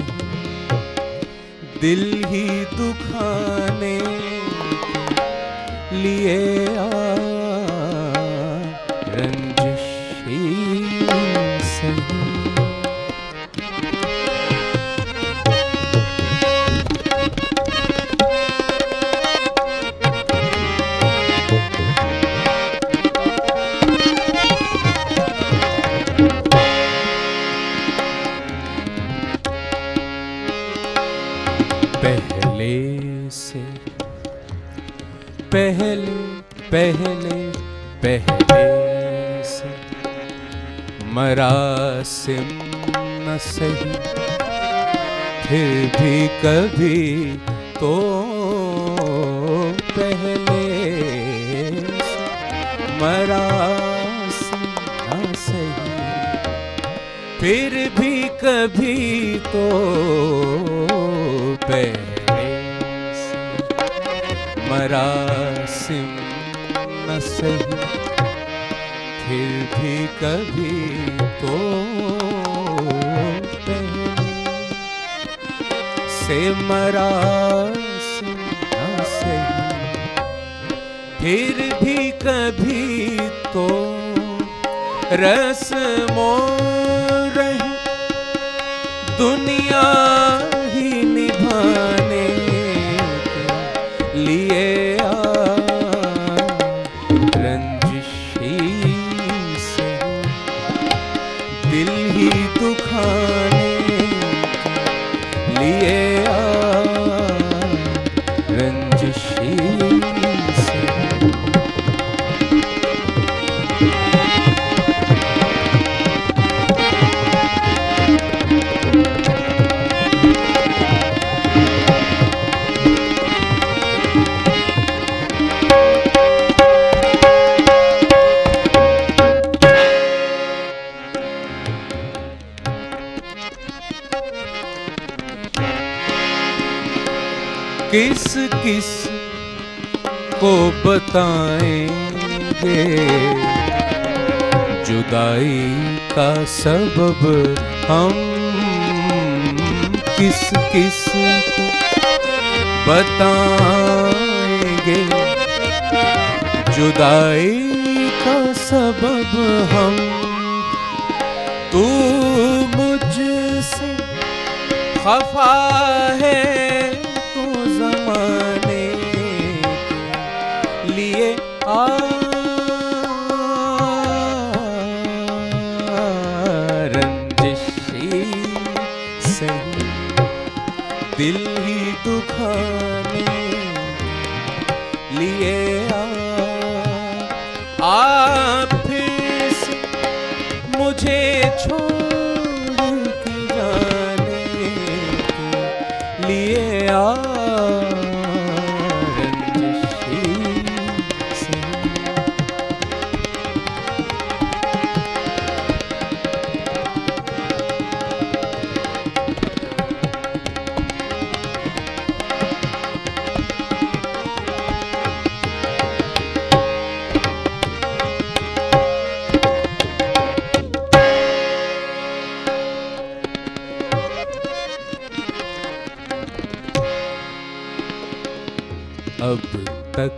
दिल ही दुखाने के लिए आए, रंजिश ही से। पहले से मरासिम न सही, फिर भी कभी तो पहले से मरासिम न सही, फिर भी कभी तो पहले से मरासिम न सही, फिर भी कभी तो पहले से मरासिम न सही, फिर भी कभी तो रस्मों रही दुनिया ही निभाने के लिए दुखाने लिए रंजिशी से। किस किस को बताएंगे जुदाई का सबब हम, किस किस को बताएंगे जुदाई का सबब हम। तू मुझसे खफा है ज़माने के लिए रंजिशी सही, दिल ही दुखाने लिए आप फिर से मुझे छोड़ के जाने के लिए अब तक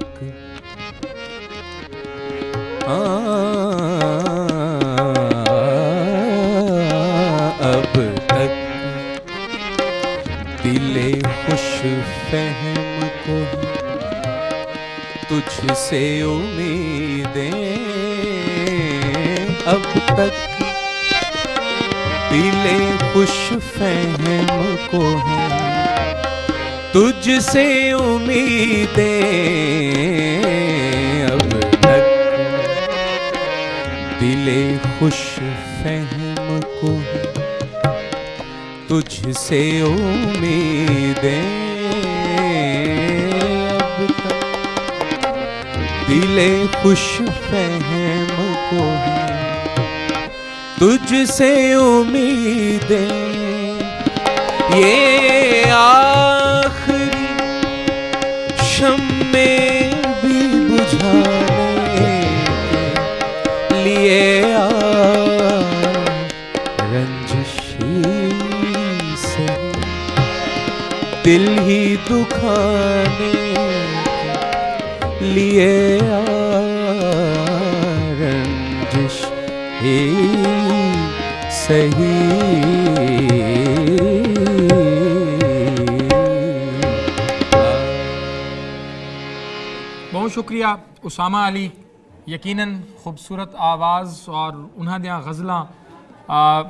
अब तक दिले खुश फहम को तुझसे उम्मीदें, अब तक दिले खुश फहम को है तुझसे उम्मीदें, अब तक दिले खुश फहम को तुझसे उम्मीदें, अब तक दिले खुश फहम को तुझसे उम्मीदें। ये आखिरी शम्मे भी बुझाने के लिए आ रंजिशी से दिल ही दुखाने के लिए आ रंजिश ही सही। बहुत शुक्रिया उसामा अली, यकीनन खूबसूरत आवाज़ और उन्हें दियाँ गज़लां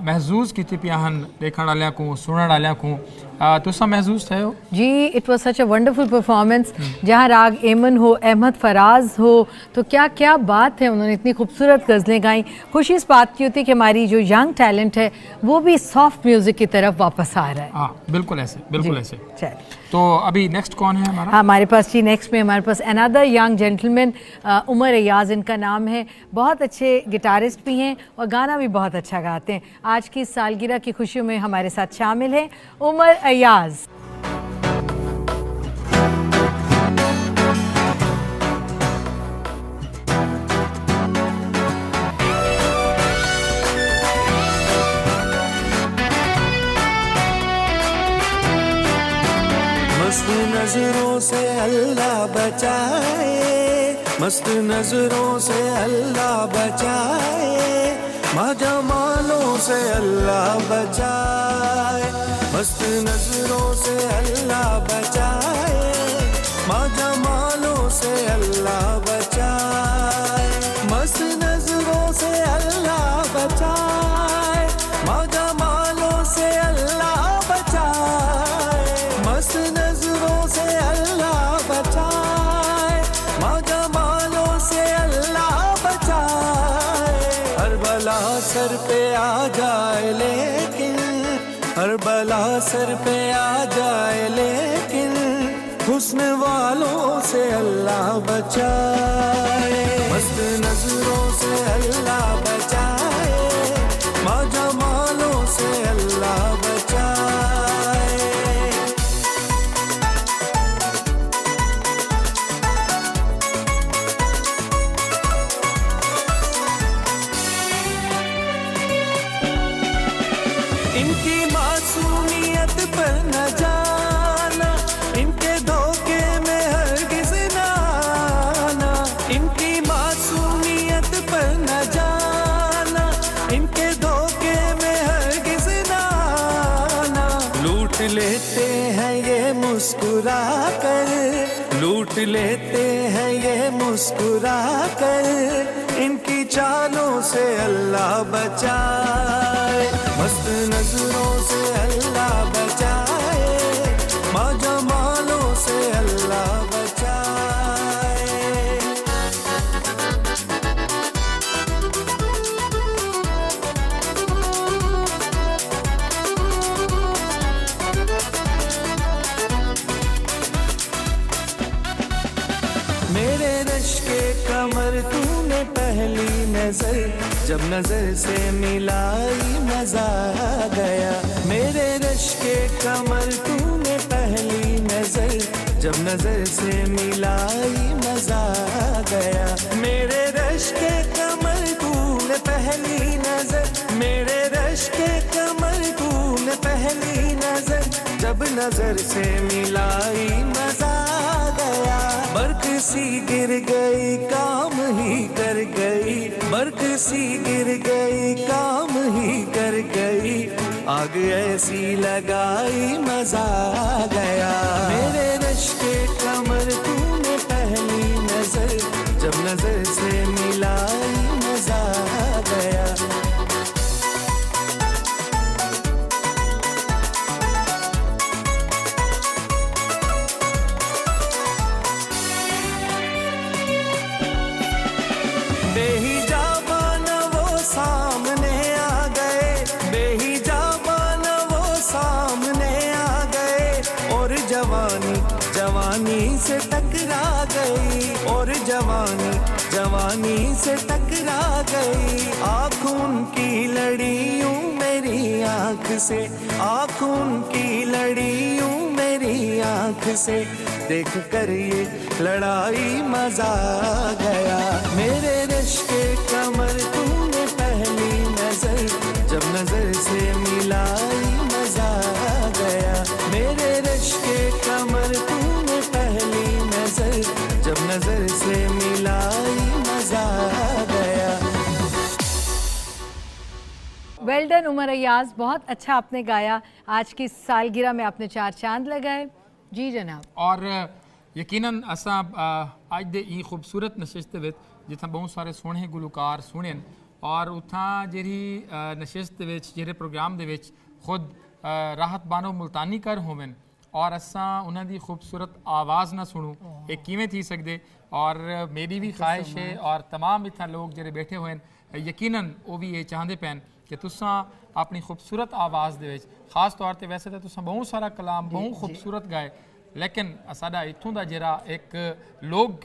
महसूस की पियाहन देखण वालियां को सुनण वालियां को तुसा महसूस थे हो जी। It was such a wonderful performance. जहाँ राग एमन हो, अहमद फराज हो, तो क्या क्या बात है, उन्होंने इतनी खूबसूरत गज़लें गाई। खुशी इस बात की होती है कि हमारी जो यंग टैलेंट है वो भी सॉफ्ट म्यूज़िक की तरफ वापस आ रहा है। हाँ बिल्कुल ऐसे, बिल्कुल ऐसे। चलिए तो अभी नेक्स्ट कौन है हमारा? हाँ, हमारे पास जी नेक्स्ट में हमारे पास another young gentleman, Umar Ayaz इनका नाम है। बहुत अच्छे गिटारिस्ट भी हैं और गाना भी बहुत अच्छा गाते हैं। आज की सालगिरह की खुशियों में हमारे साथ शामिल हैं उमर अयाज। मस्त नजरों से अल्लाह बचाए, मस्त नजरों से अल्लाह बचाए, माजमालों से अल्लाह बचाए, मस्त नजरों से अल्लाह बचाए, माजमालों से अल्लाह बचाए, मस्त नजरों से अल्लाह बचाए, माजमालों से अल्लाह बचाए, मस्त नजरों से अल्लाह बचाए, माजमालों से अल्लाह बचाए। हर बला सर पे आ जाए लेकिन, हर बला सर पे आ जाए लेकिन, हुस्न वालों से अल्लाह बचाए, मस्त नजरों से अल्लाह बचाए, माजमालों से अल्लाह बचाए। इनकी मासूमियत पर न जाना, इनके धोखे में हरगिज़ न आना, इनकी मासूमियत पर न जाना, इनके धोखे में हरगिज़ न आना। लूट लेते हैं ये मुस्कुरा कर, लूट लेते हैं ये मुस्कुरा कर, इनकी चालों से अल्लाह बचाए, मस्त नजरों से अल्लाह बचाए, माजमालों से अल्लाह बचाए। मेरे रश के कमर तूने पहली नजर, जब नजर से मिलाई मजा आ गया। मेरे रश के कमर तूने पहली नजर, जब नजर से मिलाई मजा आ गया। मेरे रश के कमर तूने पहली नजर, मेरे रश के कमर तूने पहली नजर, जब नजर से मिलाई मजा आ गया। बर्क सी गिर गई काम ही कर गई, बर्क सी गिर गई काम ही कर गई, आग ऐसी लगाई मजा आ गया। मेरे रश के कमर तूने पहली नजर, जब नजर से मिलाई मजा आ गया। बेहिजाबान वो सामने आ गए, बेहिजाबान वो सामने आ गए, और जवानी जवानी से टकरा गई, और जवानी जवानी से टकरा गई। आँखों की लड़ियों मेरी मेरी आंख से, आंख उनकी लड़ी यूं मेरी आंख से, देख कर ये लड़ाई मजा आ गया। मेरे रिश्ते कमर तूने पहली नजर, जब नजर से मिलाई मजा आ गया। मेरे रिश्ते कमर तूने पहली नजर, जब नजर से मिलाई मजा आ गया। वेल डन उमर अय्याज, बहुत अच्छा आपने गाया। आज की सालगिरह में आपने 4 चांद लगाए। जी जनाब। और यकीनन असां अज दे ई खूबसूरत नशिस्त विच जिथां बहुत सारे सोहने गुलकार सुनन और उत्थां जेह्ड़ी नशिस्त विच जेह्ड़े प्रोग्राम दे विच खुद राहत बानो मुल्तानी कर होवन और असां उन्हां दी खूबसूरत आवाज़ ना सुनूं, ये किवें थी सकदे। और मेरी भी ख्वाहिश है और तमाम इत्थां लोग जेह्ड़े बैठे हुए हैं यकीनन वो भी ये चाहते पैन कि तुसां अपनी खूबसूरत आवाज़ दे विच, खास तौर पर वैसे तो तुसां बहुत सारा कलाम बहुत खूबसूरत गाए, लेकिन साडा इत्थों का जरा एक लोक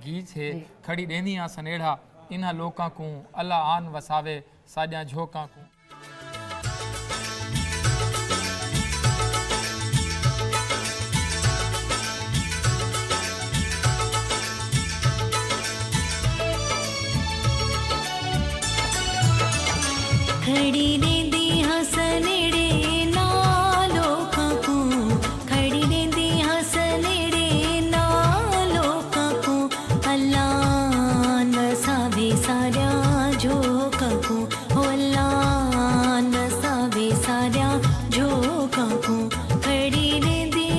गीत है खड़ी डेंदियां सनेड़ा, इन्हां लोकां को अल्लाह आन वसावे साडियां झोकां को। खड़ी रेंदी हसनेड़े नालो काकू, खड़ी रेंदी हसनेड़े नालो काकू, अल्लाह नसावे सारा जो काकू, अल्लाह नसावे सारा जो काकू, खड़ी रेंदी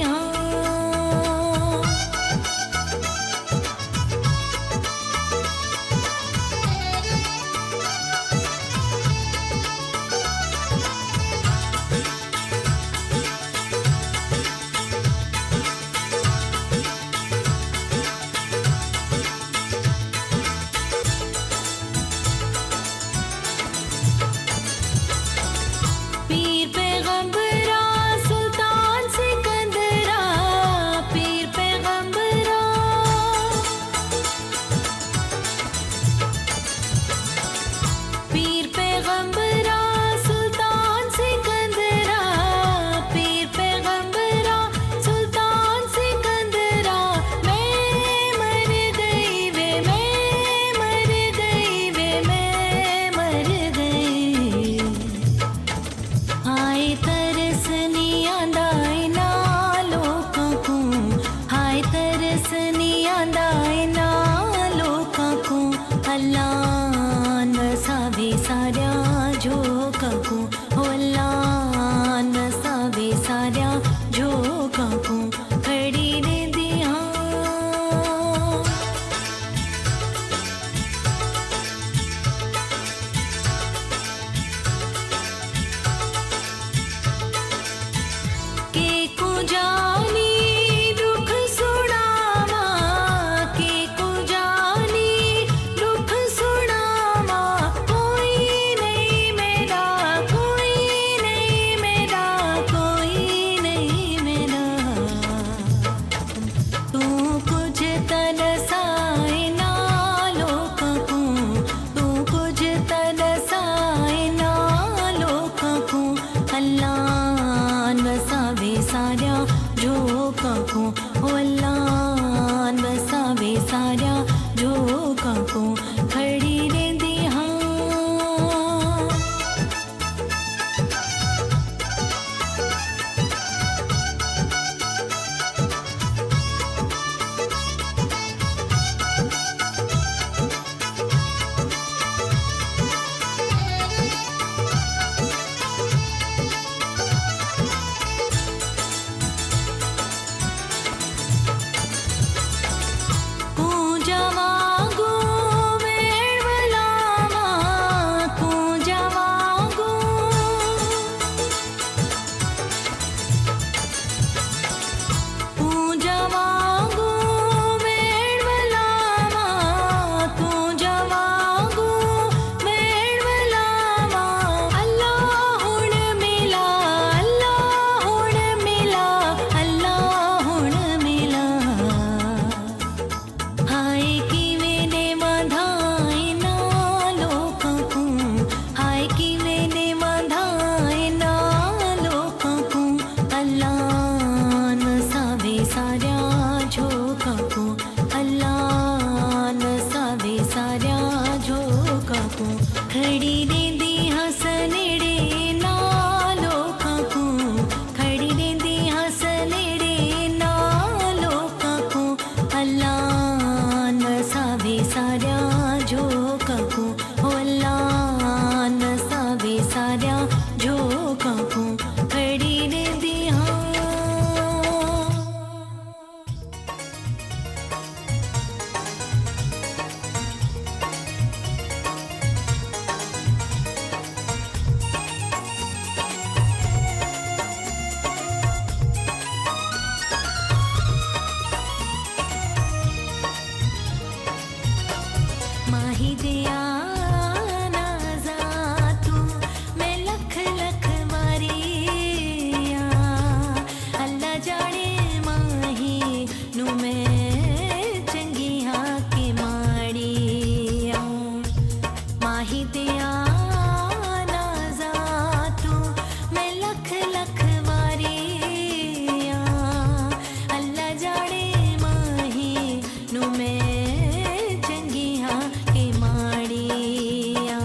नु मैं चंगिया के माड़िया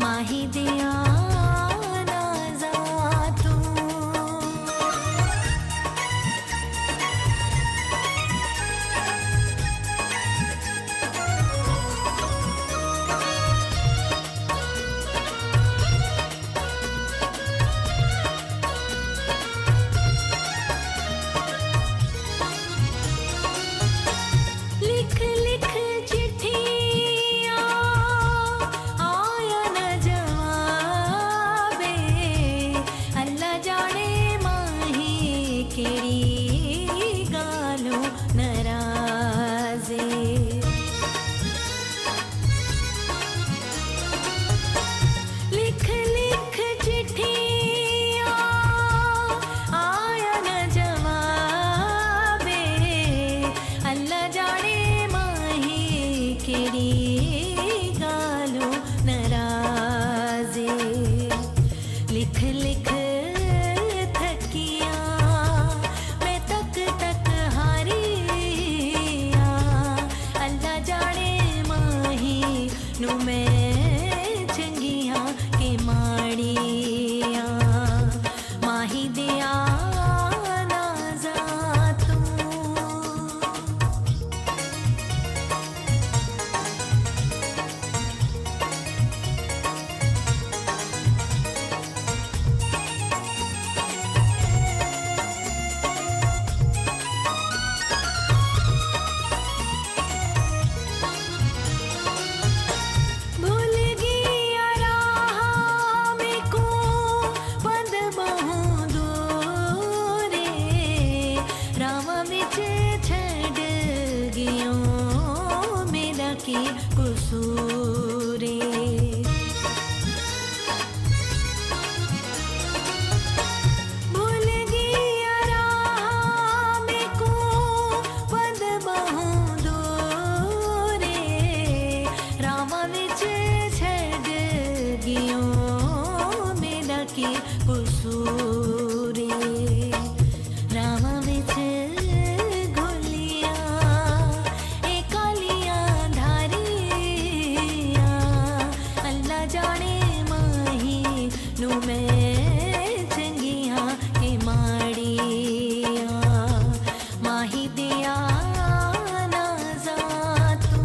माही दिया नाजा तू लिख लिख चिट्ठियाँ आया न जवाबे अल्लाह जाने माही केड़ी गालो नराजे लिख लिख चिट्ठियाँ आया न जवाबे अल्लाह जाने माही केड़ी गालो नराजे लिख लिख थकिया मैं तक तक हारिया अल्लाह जाने माही नु मैं चंगिया के माड़िया माही दिया नाजा तू भूल गया राह में को बंद बहु दूरे रावा बिच छड़ गियो मेरा की कुसूरे भूल गया राह में को बंद बहु दूरे रावा बिच छड़ गियो मेरा की कुसूरे रावा बिच घोलिया ए कालिया धारिया अल्लाह जाने माही नु मैं चंगिया के माड़िया माही दिया नाजा तू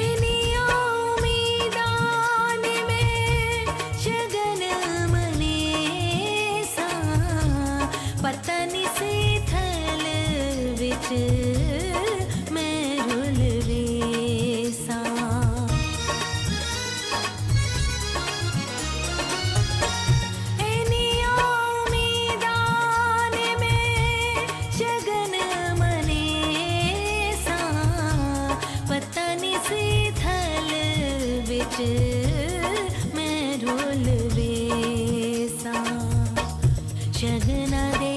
एनिया उम्मीदान में शगन मने सा पतनी से थल विच मैं रुल वेसा एनिया उम्मीदान में शगन मने सा पतनी से थल विच मैं रुल वेसा शगना दे